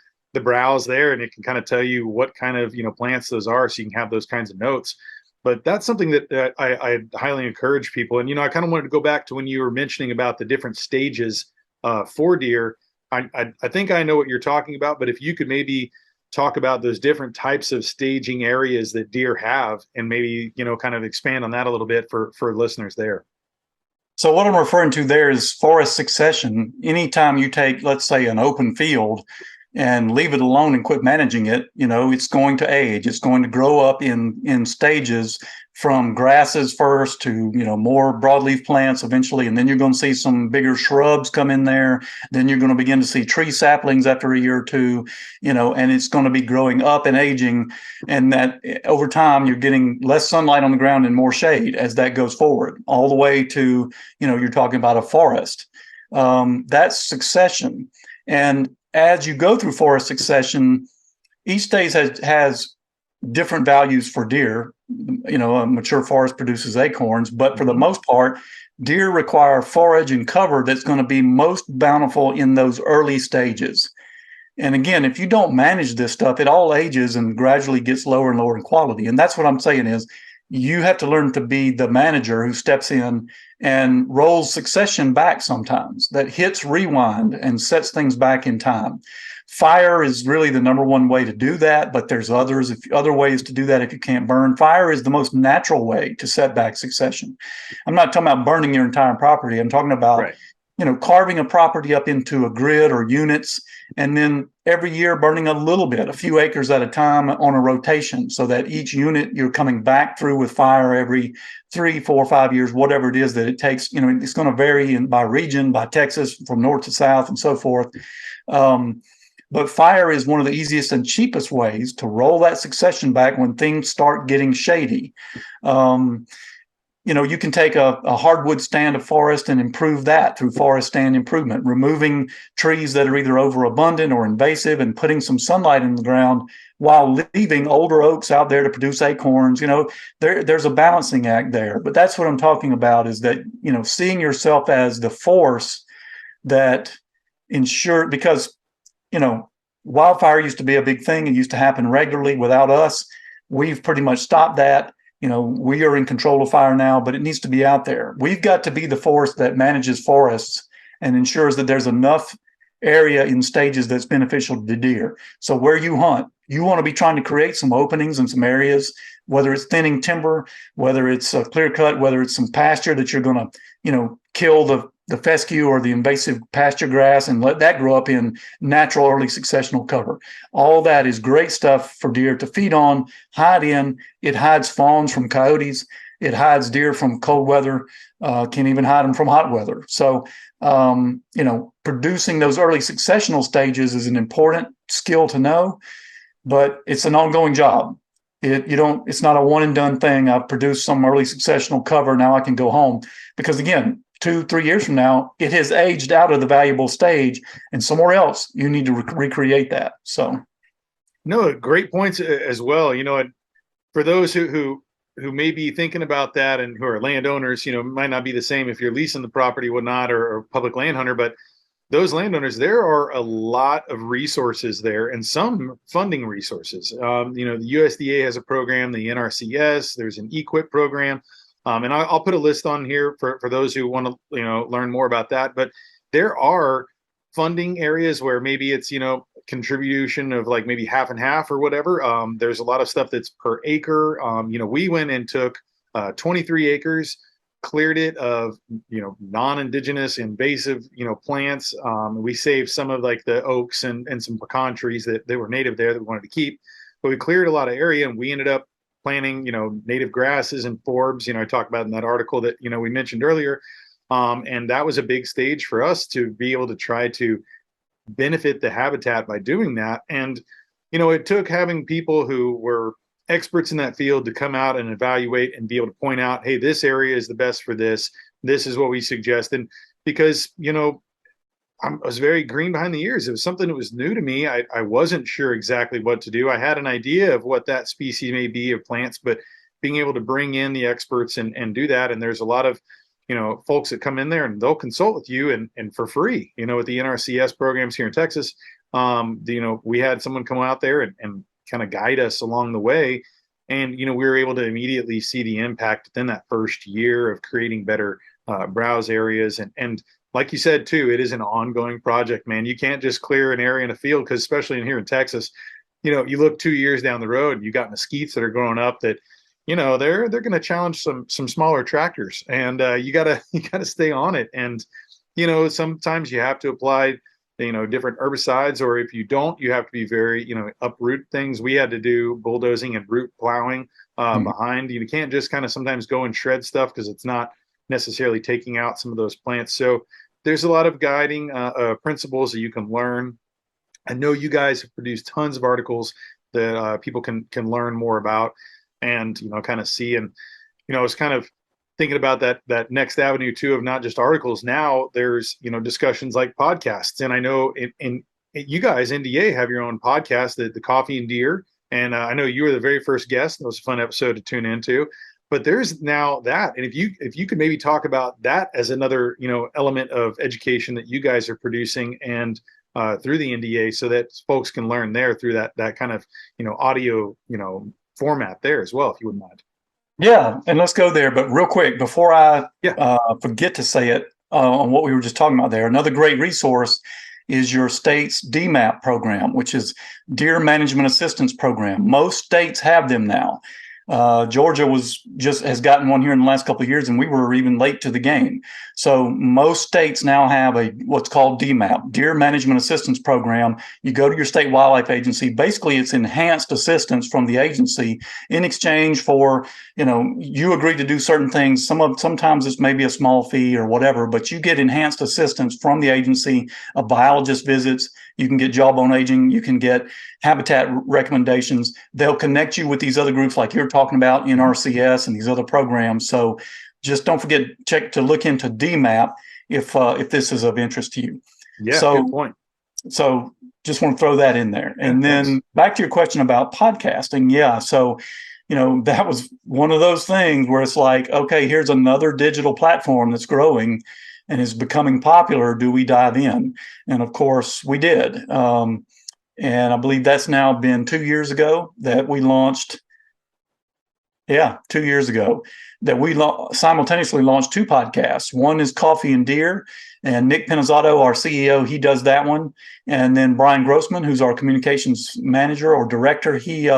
browse there, and it can kind of tell you what kind of, plants those are, so you can have those kinds of notes. But that's something that I highly encourage people. And, I kind of wanted to go back to when you were mentioning about the different stages for deer. I think I know what you're talking about, but if you could maybe talk about those different types of staging areas that deer have, and maybe, kind of expand on that a little bit for listeners there. So what I'm referring to there is forest succession. Anytime you take, let's say, an open field and leave it alone and quit managing it, it's going to age. It's going to grow up in stages, from grasses first to, more broadleaf plants eventually. And then you're going to see some bigger shrubs come in there. Then you're going to begin to see tree saplings after a year or two, and it's going to be growing up and aging. And that over time, you're getting less sunlight on the ground and more shade as that goes forward, all the way to, you're talking about a forest. That's succession. And as you go through forest succession, each stage has different values for deer. A mature forest produces acorns, but for the most part, deer require forage and cover that's going to be most bountiful in those early stages. And again, if you don't manage this stuff, it all ages and gradually gets lower and lower in quality. And that's what I'm saying is you have to learn to be the manager who steps in and rolls succession back sometimes, that hits rewind and sets things back in time. Fire is really the number one way to do that, but there's other ways to do that if you can't burn. Fire is the most natural way to set back succession. I'm not talking about burning your entire property. I'm talking about, carving a property up into a grid or units, and then every year burning a little bit, a few acres at a time on a rotation, so that each unit you're coming back through with fire every 3, 4, 5 years, whatever it is that it takes. It's going to vary by region, by Texas, from north to south and so forth. But fire is one of the easiest and cheapest ways to roll that succession back when things start getting shady. You can take a hardwood stand of forest and improve that through forest stand improvement, removing trees that are either overabundant or invasive and putting some sunlight in the ground while leaving older oaks out there to produce acorns. There's a balancing act there. But that's what I'm talking about, is that, seeing yourself as the force that ensure, because, wildfire used to be a big thing. It used to happen regularly without us. We've pretty much stopped that. We are in control of fire now, but it needs to be out there. We've got to be the force that manages forests and ensures that there's enough area in stages that's beneficial to deer. So where you hunt, you want to be trying to create some openings in some areas, whether it's thinning timber, whether it's a clear cut, whether it's some pasture that you're going to, kill the fescue or the invasive pasture grass and let that grow up in natural early successional cover. All that is great stuff for deer to feed on, hide in. It hides fawns from coyotes. It hides deer from cold weather, can even hide them from hot weather. So, producing those early successional stages is an important skill to know, but it's an ongoing job. It's not a one and done thing. I've produced some early successional cover. Now I can go home, because again, 2-3 years from now, it has aged out of the valuable stage, and somewhere else you need to recreate that. So, no, great points as well. For those who may be thinking about that and who are landowners, it might not be the same if you're leasing the property, whatnot, or public landowner, but those landowners, there are a lot of resources there and some funding resources. The USDA has a program, the NRCS, there's an EQIP program. And I'll put a list on here for those who want to, learn more about that. But there are funding areas where maybe it's, contribution of like maybe half and half or whatever. There's a lot of stuff that's per acre. We went and took 23 acres, cleared it of, non-indigenous invasive, plants. We saved some of like the oaks and some pecan trees that were native there that we wanted to keep. But we cleared a lot of area, and we ended up planting, native grasses and forbs, I talked about in that article that, we mentioned earlier. And that was a big stage for us to be able to try to benefit the habitat by doing that. And, it took having people who were experts in that field to come out and evaluate and be able to point out, hey, this area is the best for this. This is what we suggest. And because, I was very green behind the ears. It was something that was new to me. I wasn't sure exactly what to do. I had an idea of what that species may be of plants, but being able to bring in the experts and do that. And there's a lot of, folks that come in there and they'll consult with you and for free, with the NRCS programs here in Texas. We had someone come out there and kind of guide us along the way. And, we were able to immediately see the impact within that first year of creating better browse areas. And like you said, too, it is an ongoing project, man. You can't just clear an area in a field, because especially in here in Texas, you look 2 years down the road and you got mesquites that are growing up that, they're going to challenge some smaller tractors, and you gotta stay on it. And, sometimes you have to apply, different herbicides, or if you don't, you have to be very, uproot things. We had to do bulldozing and root plowing behind. You can't just kind of sometimes go and shred stuff because it's not necessarily taking out some of those plants. So there's a lot of guiding principles that you can learn. I know you guys have produced tons of articles that people can learn more about and, kind of see. And, it's kind of thinking about that next avenue too of not just articles. Now there's discussions like podcasts, and I know in you guys NDA have your own podcast, the Coffee and Deer, and I know you were the very first guest. That was a fun episode to tune into. But there's now that, and if you could maybe talk about that as another element of education that you guys are producing and through the NDA, so that folks can learn there through that kind of audio format there as well, if you wouldn't mind. Yeah, and let's go there. But real quick, before I Yeah. forget to say it on what we were just talking about there, another great resource is your state's DMAP program, which is Deer Management Assistance Program. Most states have them now. Georgia has gotten one here in the last couple of years, and we were even late to the game. So most states now have what's called DMAP, Deer Management Assistance Program. You go to your state wildlife agency. Basically, it's enhanced assistance from the agency in exchange for, you agree to do certain things. Sometimes it's maybe a small fee or whatever, but you get enhanced assistance from the agency. A biologist visits. You can get jawbone aging. You can get habitat recommendations. They'll connect you with these other groups like you're talking about, NRCS and these other programs. So just don't forget to look into DMAP if this is of interest to you. Yeah, good point. So just want to throw that in there. And then back to your question about podcasting. Yeah. So, that was one of those things where it's like, okay, here's another digital platform that's growing and is becoming popular. Do we dive in? And of course we did. And I believe that's now been 2 years ago that we launched. Yeah, 2 years ago that we simultaneously launched two podcasts. One is Coffee and Deer, and Nick Penizzato, our CEO, he does that one. And then Brian Grossman, who's our communications manager or director, he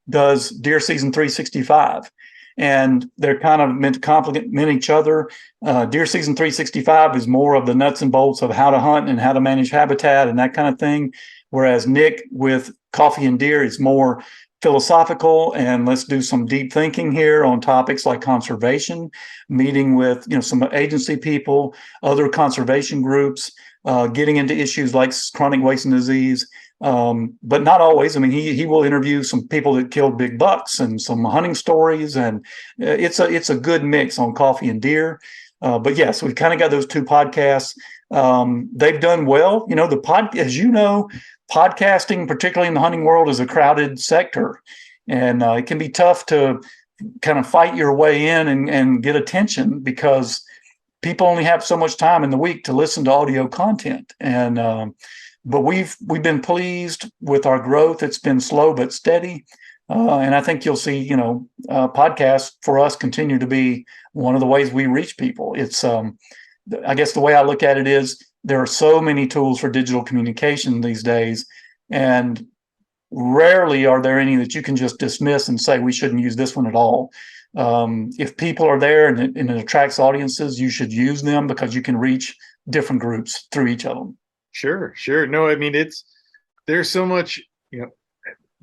does Deer Season 365. And they're kind of meant to complement each other. Deer Season 365 is more of the nuts and bolts of how to hunt and how to manage habitat and that kind of thing. Whereas Nick with Coffee and Deer is more philosophical and let's do some deep thinking here on topics like conservation, meeting with some agency people, other conservation groups, getting into issues like chronic wasting disease. But not always. I mean, he will interview some people that killed big bucks and some hunting stories, and it's a good mix on Coffee and Deer. But yes, we've kind of got those two podcasts. They've done well. As podcasting, particularly in the hunting world, is a crowded sector, and it can be tough to kind of fight your way in and get attention because people only have so much time in the week to listen to audio content. And but we've been pleased with our growth. It's been slow but steady, and I think you'll see podcasts for us continue to be one of the ways we reach people. It's I guess the way I look at it is there are so many tools for digital communication these days, and rarely are there any that you can just dismiss and say we shouldn't use this one at all. If people are there and it attracts audiences, you should use them because you can reach different groups through each of them. Sure. No, I mean, there's so much,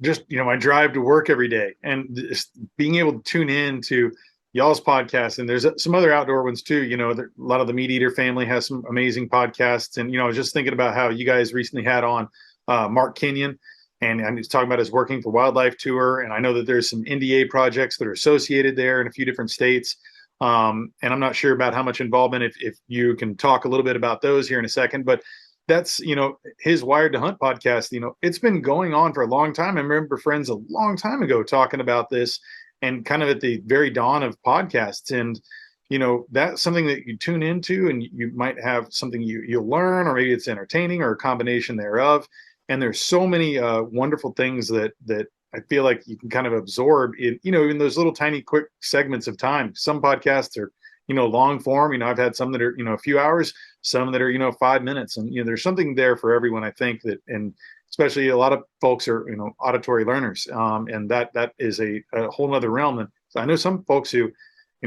just, my drive to work every day and just being able to tune in to y'all's podcast. And there's some other outdoor ones too. A lot of the Meat Eater family has some amazing podcasts. And, I was just thinking about how you guys recently had on Mark Kenyon, and he's talking about his Working for Wildlife tour. And I know that there's some NDA projects that are associated there in a few different states. And I'm not sure about how much involvement, if you can talk a little bit about those here in a second, but that's, his Wired to Hunt podcast, it's been going on for a long time. I remember friends a long time ago talking about this and kind of at the very dawn of podcasts. And, that's something that you tune into and you might have something you'll learn, or maybe it's entertaining or a combination thereof. And there's so many wonderful things that I feel like you can kind of absorb in, in those little tiny quick segments of time. Some podcasts are, long form. I've had some that are, a few hours, some that are, 5 minutes, and, there's something there for everyone. I think that, and especially a lot of folks are, auditory learners. And that is a whole nother realm. And so I know some folks who,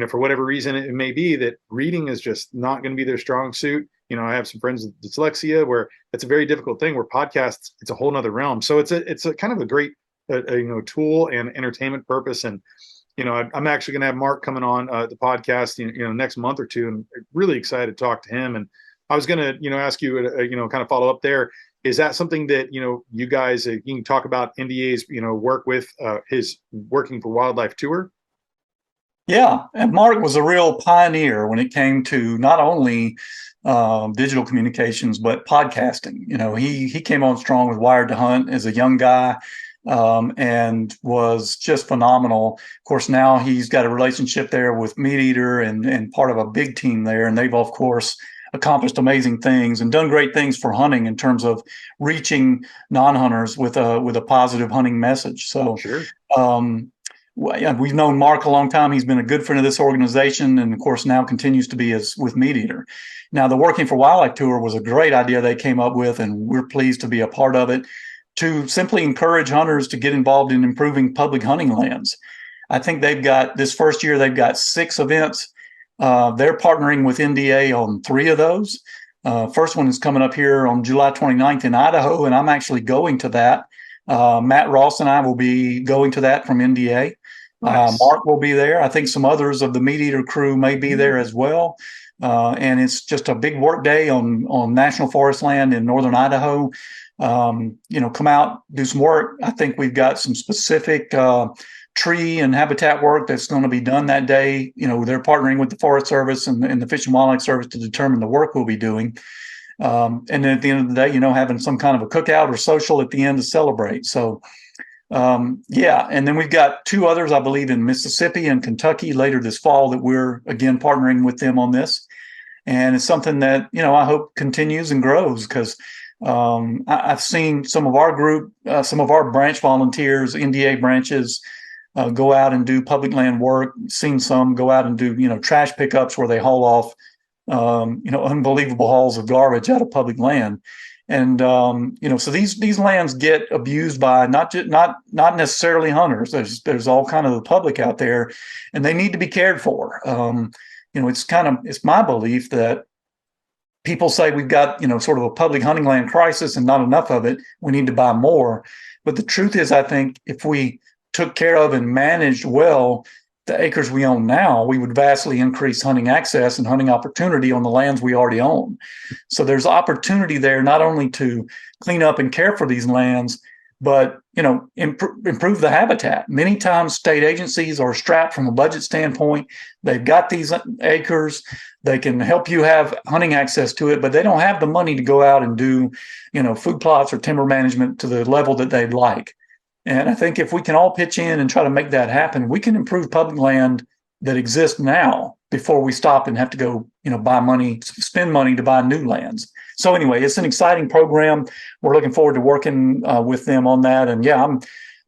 for whatever reason it may be, that reading is just not going to be their strong suit. I have some friends with dyslexia where it's a very difficult thing, where podcasts, it's a whole nother realm. So it's a kind of a great, tool and entertainment purpose. And, I'm actually going to have Mark coming on the podcast, next month or two, and really excited to talk to him. And I was going to, ask you, kind of follow up there. Is that something that, you guys, you can talk about NDA's, work with his Working for Wildlife tour? Yeah, and Mark was a real pioneer when it came to not only digital communications but podcasting. He came on strong with Wired to Hunt as a young guy, and was just phenomenal. Of course, now he's got a relationship there with Meat Eater and part of a big team there, and they've of course accomplished amazing things and done great things for hunting in terms of reaching non-hunters with a positive hunting message. So. Sure. Um, well, yeah, we've known Mark a long time. He's been a good friend of this organization, and of course now continues to be as with Meat Eater. Now, the Working for Wildlife Tour was a great idea they came up with, and we're pleased to be a part of it to simply encourage hunters to get involved in improving public hunting lands. I think they've got this first year, they've got 6 events. They're partnering with NDA on 3 of those. First one is coming up here on July 29th in Idaho, and I'm actually going to that. Matt Ross and I will be going to that from NDA. Nice. Mark will be there. I think some others of the Meat Eater crew may be there as well. And it's just a big work day on national forest land in northern Idaho. Come out, do some work. I think we've got some specific tree and habitat work that's going to be done that day. They're partnering with the Forest Service and the Fish and Wildlife Service to determine the work we'll be doing. And then at the end of the day, having some kind of a cookout or social at the end to celebrate. So, yeah. And then we've got 2 others, I believe, in Mississippi and Kentucky later this fall that we're again partnering with them on this. And it's something that, I hope continues and grows because I've seen some of our group, some of our branch volunteers, NDA branches, go out and do public land work. Seen some go out and do, trash pickups where they haul off unbelievable hauls of garbage out of public land. And so these lands get abused by not necessarily hunters. There's all kind of the public out there, and they need to be cared for. It's my belief that people say we've got sort of a public hunting land crisis and not enough of it. We need to buy more. But the truth is, I think if we took care of and managed well the acres we own now, we would vastly increase hunting access and hunting opportunity on the lands we already own. So there's opportunity there not only to clean up and care for these lands, but improve the habitat. Many times state agencies are strapped from a budget standpoint. They've got these acres. They can help you have hunting access to it, but they don't have the money to go out and do, food plots or timber management to the level that they'd like. And I think if we can all pitch in and try to make that happen, we can improve public land that exists now before we stop and have to go, spend money to buy new lands. So anyway, it's an exciting program. We're looking forward to working with them on that. And yeah,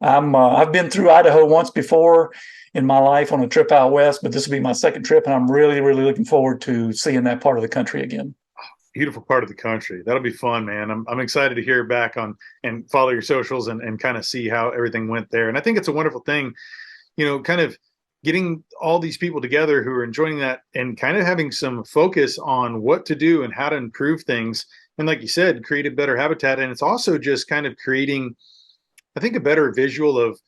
I've been through Idaho once before in my life on a trip out west, but this will be my second trip, and I'm really, really looking forward to seeing that part of the country again. Beautiful part of the country. That'll be fun, man. I'm excited to hear back on and follow your socials and kind of see how everything went there. And I think it's a wonderful thing, kind of getting all these people together who are enjoying that and kind of having some focus on what to do and how to improve things. And like you said, create a better habitat. And it's also just kind of creating, I think, a better visual of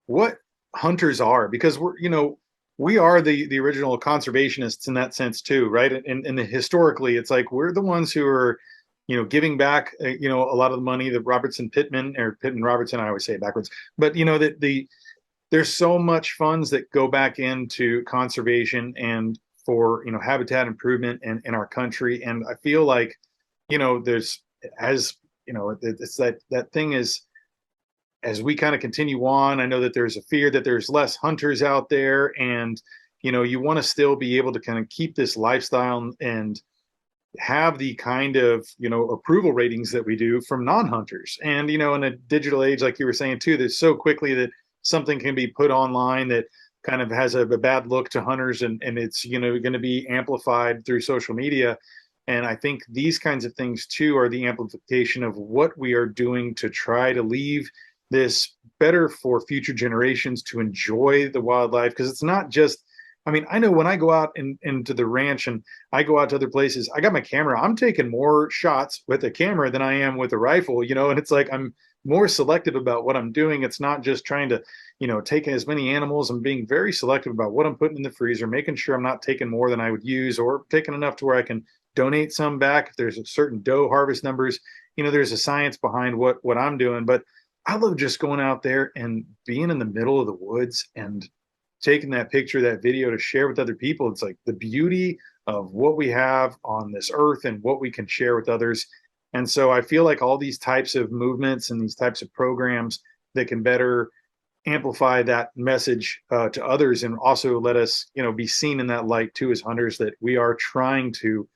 what hunters are, because we are the original conservationists in that sense too, right? And historically, it's like we're the ones who are, giving back, a lot of the money that Pittman Robertson, I always say it backwards, but there's so much funds that go back into conservation and for habitat improvement in our country, and I feel like it's that thing is. As we kind of continue on, I know that there's a fear that there's less hunters out there, and you want to still be able to kind of keep this lifestyle and have the kind of approval ratings that we do from non-hunters. And in a digital age, like you were saying too, there's so quickly that something can be put online that kind of has a bad look to hunters, and it's going to be amplified through social media. And I think these kinds of things too are the amplification of what we are doing to try to leave this better for future generations to enjoy the wildlife. Because it's not just, I know when I go out into the ranch and I go out to other places, I got my camera, I'm taking more shots with a camera than I am with a rifle, and it's like I'm more selective about what I'm doing. It's not just trying to, take as many animals. I'm being very selective about what I'm putting in the freezer, making sure I'm not taking more than I would use, or taking enough to where I can donate some back if there's a certain doe harvest numbers. There's a science behind what I'm doing. But I love just going out there and being in the middle of the woods and taking that picture, that video to share with other people. It's like the beauty of what we have on this earth and what we can share with others. And so I feel like all these types of movements and these types of programs that can better amplify that message to others, and also let us, be seen in that light too as hunters, that we are trying to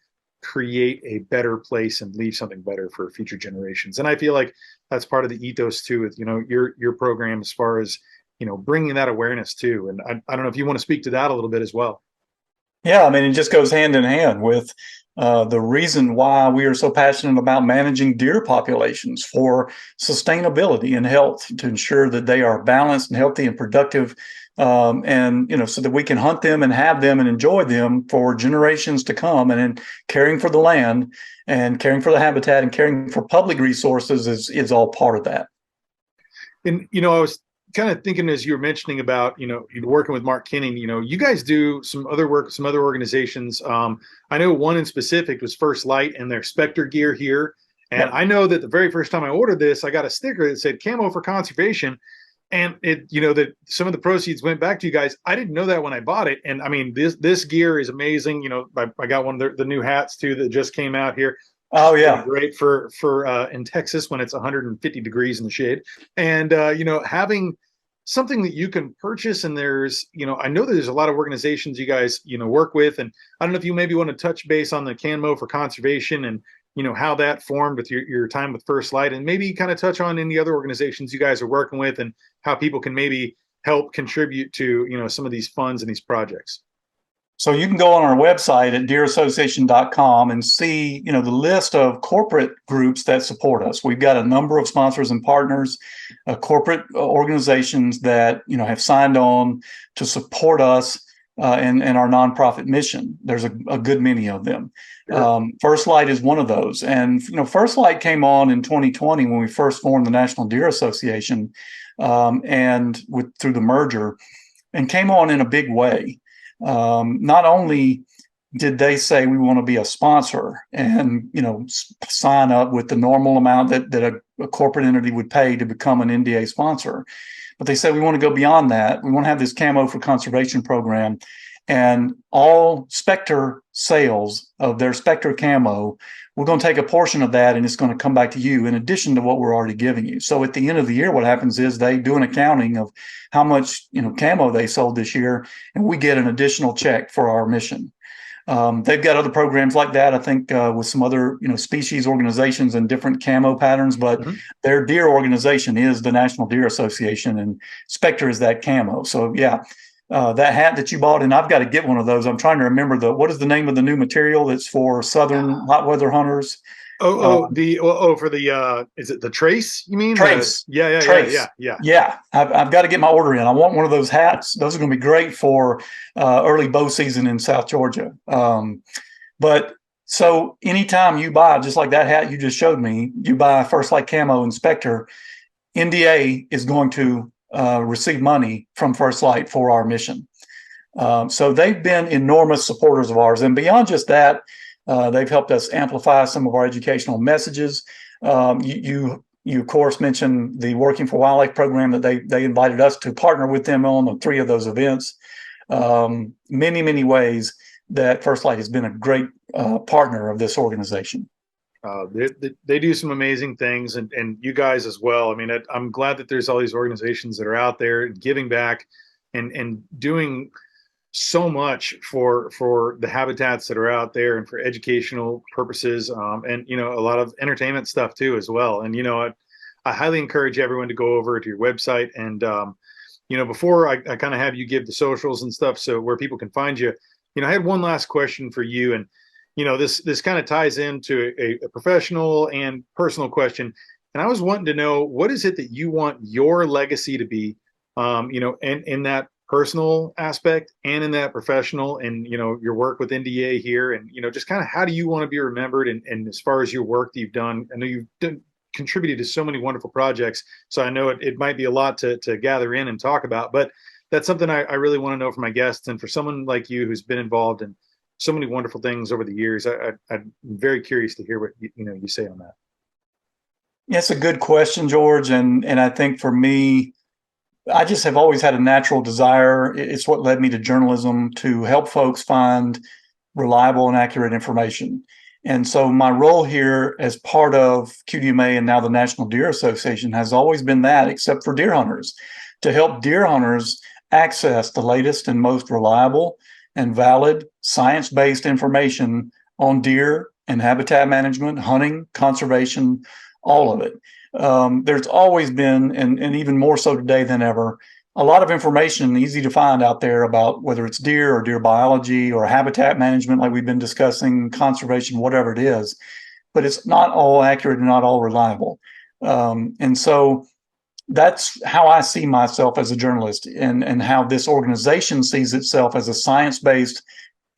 create a better place and leave something better for future generations. And I feel like that's part of the ethos too, with your program, as far as bringing that awareness too. And I don't know if you want to speak to that a little bit as well. Yeah, I mean, it just goes hand in hand with the reason why we are so passionate about managing deer populations for sustainability and health, to ensure that they are balanced and healthy and productive, and so that we can hunt them and have them and enjoy them for generations to come. And in caring for the land and caring for the habitat and caring for public resources is all part of that. And I was kind of thinking, as you were mentioning about working with Mark Kinning, you guys do some other work, some other organizations. I know one in specific was First Light and their Spectre gear here. And Yep. I know that the very first time I ordered this, I got a sticker that said "Camo for Conservation," and it that some of the proceeds went back to you guys. I didn't know that when I bought it. And I mean, this gear is amazing. I got one of the new hats too that just came out here. Oh yeah. Great for in Texas when it's 150 degrees in the shade. And having something that you can purchase, and there's I know there's a lot of organizations you guys work with, and I don't know if you maybe want to touch base on the Camo for Conservation, and how that formed with your time with First Light, and maybe kind of touch on any other organizations you guys are working with, and how people can maybe help contribute to some of these funds and these projects. So you can go on our website at deerassociation.com and see, the list of corporate groups that support us. We've got a number of sponsors and partners, corporate organizations that, have signed on to support us and our nonprofit mission. There's a good many of them. Sure. First Light is one of those. And, First Light came on in 2020 when we first formed the National Deer Association, and through the merger, and came on in a big way. Not only did they say we want to be a sponsor and sign up with the normal amount that a corporate entity would pay to become an NDA sponsor, but they said we want to go beyond that. We want to have this Camo for Conservation program, and all Spectre sales of their Spectre camo, we're going to take a portion of that and it's going to come back to you in addition to what we're already giving you. So at the end of the year, what happens is they do an accounting of how much camo they sold this year, and we get an additional check for our mission. They've got other programs like that, I think, with some other species organizations and different camo patterns, but their deer organization is the National Deer Association, and Spectre is that camo. So yeah. That hat that you bought, and I've got to get one of those. I'm trying to remember what is the name of the new material that's for southern hot weather hunters? For the is it the Trace? You mean Trace? Yeah. Yeah. I've got to get my order in. I want one of those hats. Those are going to be great for early bow season in South Georgia. But so anytime you buy, just like that hat you just showed me, you buy First Light Camo and Spectre, NDA is going to receive money from First Light for our mission. So they've been enormous supporters of ours. And beyond just that, they've helped us amplify some of our educational messages. You of course mentioned the Working for Wildlife program that they invited us to partner with them on 3 of those events. Many ways that First Light has been a great partner of this organization. They do some amazing things, and you guys as well. I mean, I'm glad that there's all these organizations that are out there giving back and doing so much for the habitats that are out there, and for educational purposes, and a lot of entertainment stuff too as well. And I highly encourage everyone to go over to your website, and before I kind of have you give the socials and stuff, so where people can find you. I had one last question for you, and this kind of ties into a professional and personal question. And I was wanting to know, what is it that you want your legacy to be, in that personal aspect and in that professional, and, your work with NDA here, and, just kind of how do you want to be remembered? And as far as your work that you've done, I know you've contributed to so many wonderful projects. So I know it might be a lot to gather in and talk about, but that's something I really want to know for my guests, and for someone like you who's been involved in so many wonderful things over the years. I'm very curious to hear what you say on that. Yeah, it's a good question, George. And I think for me, I just have always had a natural desire. It's what led me to journalism, to help folks find reliable and accurate information. And so my role here as part of QDMA and now the National Deer Association has always been that, except for deer hunters, to help deer hunters access the latest and most reliable and valid science-based information on deer and habitat management, hunting, conservation, all of it. There's always been, and even more so today than ever, a lot of information easy to find out there about whether it's deer or deer biology or habitat management, like we've been discussing, conservation, whatever it is, but it's not all accurate and not all reliable. And so that's how I see myself as a journalist, and how this organization sees itself as a science-based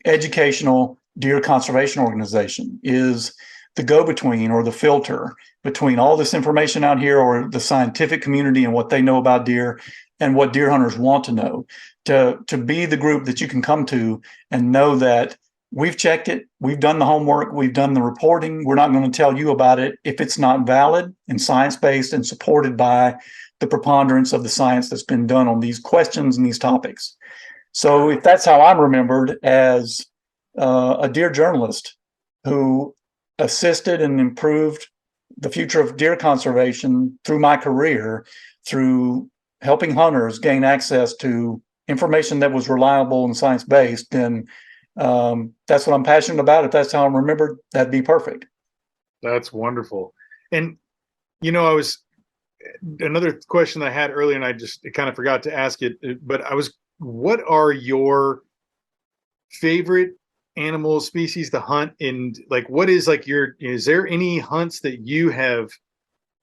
educational deer conservation organization, is the go-between or the filter between all this information out here, or the scientific community and what they know about deer, and what deer hunters want to know, to be the group that you can come to and know that we've checked it, we've done the homework, we've done the reporting. We're not going to tell you about it if it's not valid and science-based and supported by the preponderance of the science that's been done on these questions and these topics. So if that's how I'm remembered, as a deer journalist who assisted and improved the future of deer conservation through my career, through helping hunters gain access to information that was reliable and science-based, then that's what I'm passionate about. If that's how I'm remembered, that'd be perfect. That's wonderful. And, another question I had earlier, and I just kind of forgot to ask it, but what are your favorite animal species to hunt? And like, what is like is there any hunts that you have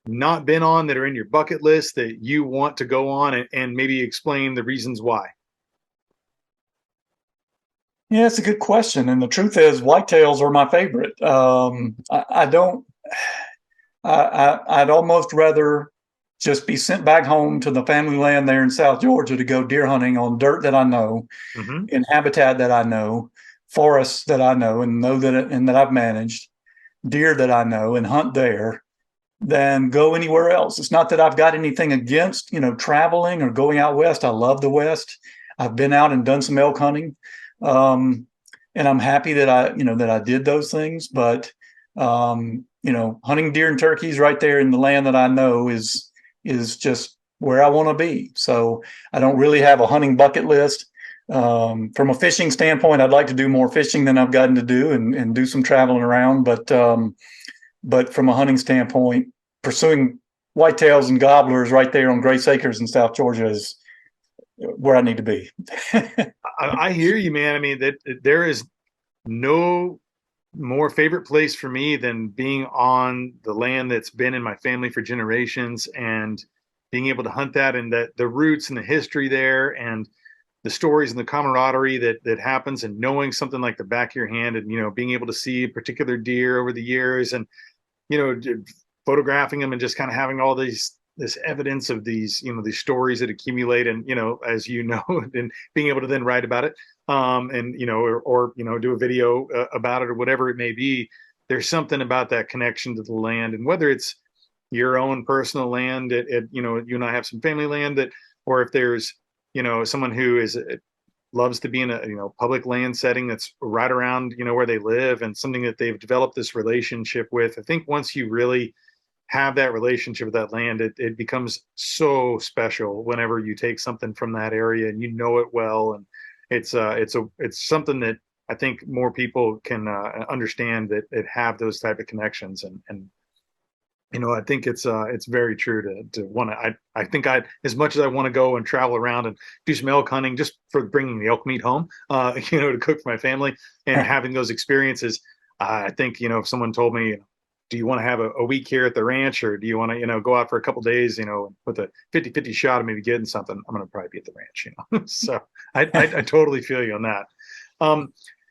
not been on that are in your bucket list that you want to go on, and maybe explain the reasons why? Yeah, it's a good question. And the truth is, whitetails are my favorite. I'd almost rather just be sent back home to the family land there in South Georgia to go deer hunting on dirt that I know, in habitat that I know, forests that I know and that I've managed, deer that I know, and hunt there, than go anywhere else. It's not that I've got anything against, traveling or going out west. I love the West. I've been out and done some elk hunting. And I'm happy that I did those things, but, hunting deer and turkeys right there in the land that I know is just where I want to be. So I don't really have a hunting bucket list. From a fishing standpoint, I'd like to do more fishing than I've gotten to do, and do some traveling around. But from a hunting standpoint, pursuing whitetails and gobblers right there on Grace Acres in South Georgia is where I need to be. I hear you, man. I mean, that there is no more favorite place for me than being on the land that's been in my family for generations, and being able to hunt that, and that the roots and the history there, and the stories and the camaraderie that happens, and knowing something like the back of your hand, and being able to see a particular deer over the years, and photographing them, and just kind of having all this evidence of these stories that accumulate, and as and being able to then write about it, and or do a video about it, or whatever it may be. There's something about that connection to the land, and whether it's your own personal land, you and I have some family land, that, or if there's someone who loves to be in a public land setting that's right around where they live, and something that they've developed this relationship with. I think once you really have that relationship with that land, it becomes so special whenever you take something from that area and it well, and it's something that I think more people can understand, that have those type of connections, and I think it's very true to want to. I think as much as I want to go and travel around and do some elk hunting just for bringing the elk meat home, to cook for my family and having those experiences. I think if someone told me, do you want to have a week here at the ranch, or do you want to go out for a couple of days, with a 50-50 shot of maybe getting something, I'm going to probably be at the ranch. So I totally feel you on that.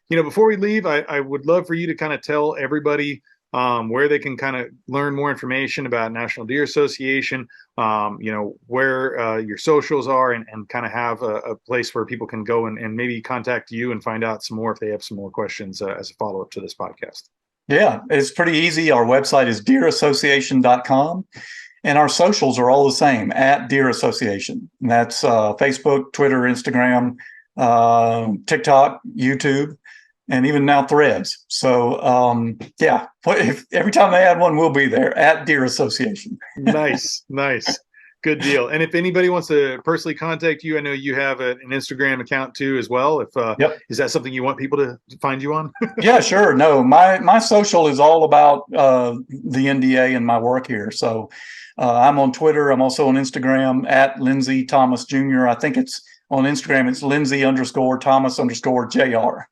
Before we leave, I would love for you to kind of tell everybody where they can kind of learn more information about National Deer Association, where your socials are, and kind of have a place where people can go and maybe contact you and find out some more if they have some more questions as a follow-up to this podcast. Yeah, it's pretty easy. Our website is deerassociation.com. And our socials are all the same at Deer Association. And that's Facebook, Twitter, Instagram, TikTok, YouTube, and even now Threads. So yeah, every time they add one, we'll be there at Deer Association. Nice. Good deal. And if anybody wants to personally contact you, I know you have an Instagram account too as well. If Yep. Is that something you want people to find you on? Yeah, sure. No, my social is all about the NDA and my work here. So I'm on Twitter. I'm also on Instagram at Lindsay Thomas Jr. I think it's on Instagram. It's Lindsay_Thomas_Jr.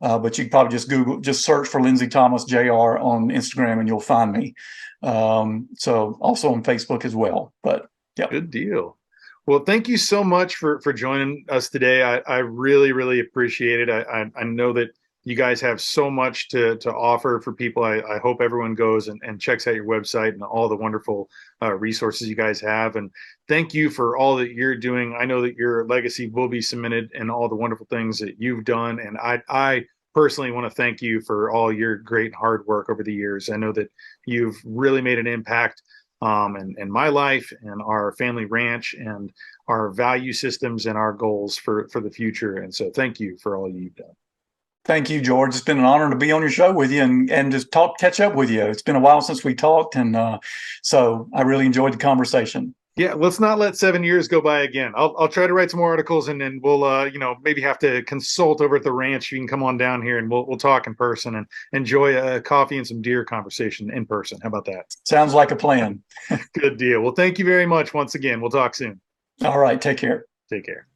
But you can probably just search for Lindsay Thomas Jr. on Instagram and you'll find me. So also on Facebook as well. But yeah. Good deal. Well, thank you so much for joining us today. I really, really appreciate it. I know that you guys have so much to offer for people. I hope everyone goes and checks out your website and all the wonderful resources you guys have. And thank you for all that you're doing. I know that your legacy will be cemented and all the wonderful things that you've done. And I personally want to thank you for all your great hard work over the years. I know that you've really made an impact in my life and our family ranch and our value systems and our goals for the future. And so thank you for all you've done. Thank you, George. It's been an honor to be on your show with you and just catch up with you. It's been a while since we talked. And so I really enjoyed the conversation. Yeah, let's not let 7 years go by again. I'll try to write some more articles, and then we'll maybe have to consult over at the ranch. You can come on down here, and we'll talk in person and enjoy a coffee and some deer conversation in person. How about that? Sounds like a plan. Good deal. Well, thank you very much once again. We'll talk soon. All right. Take care. Take care.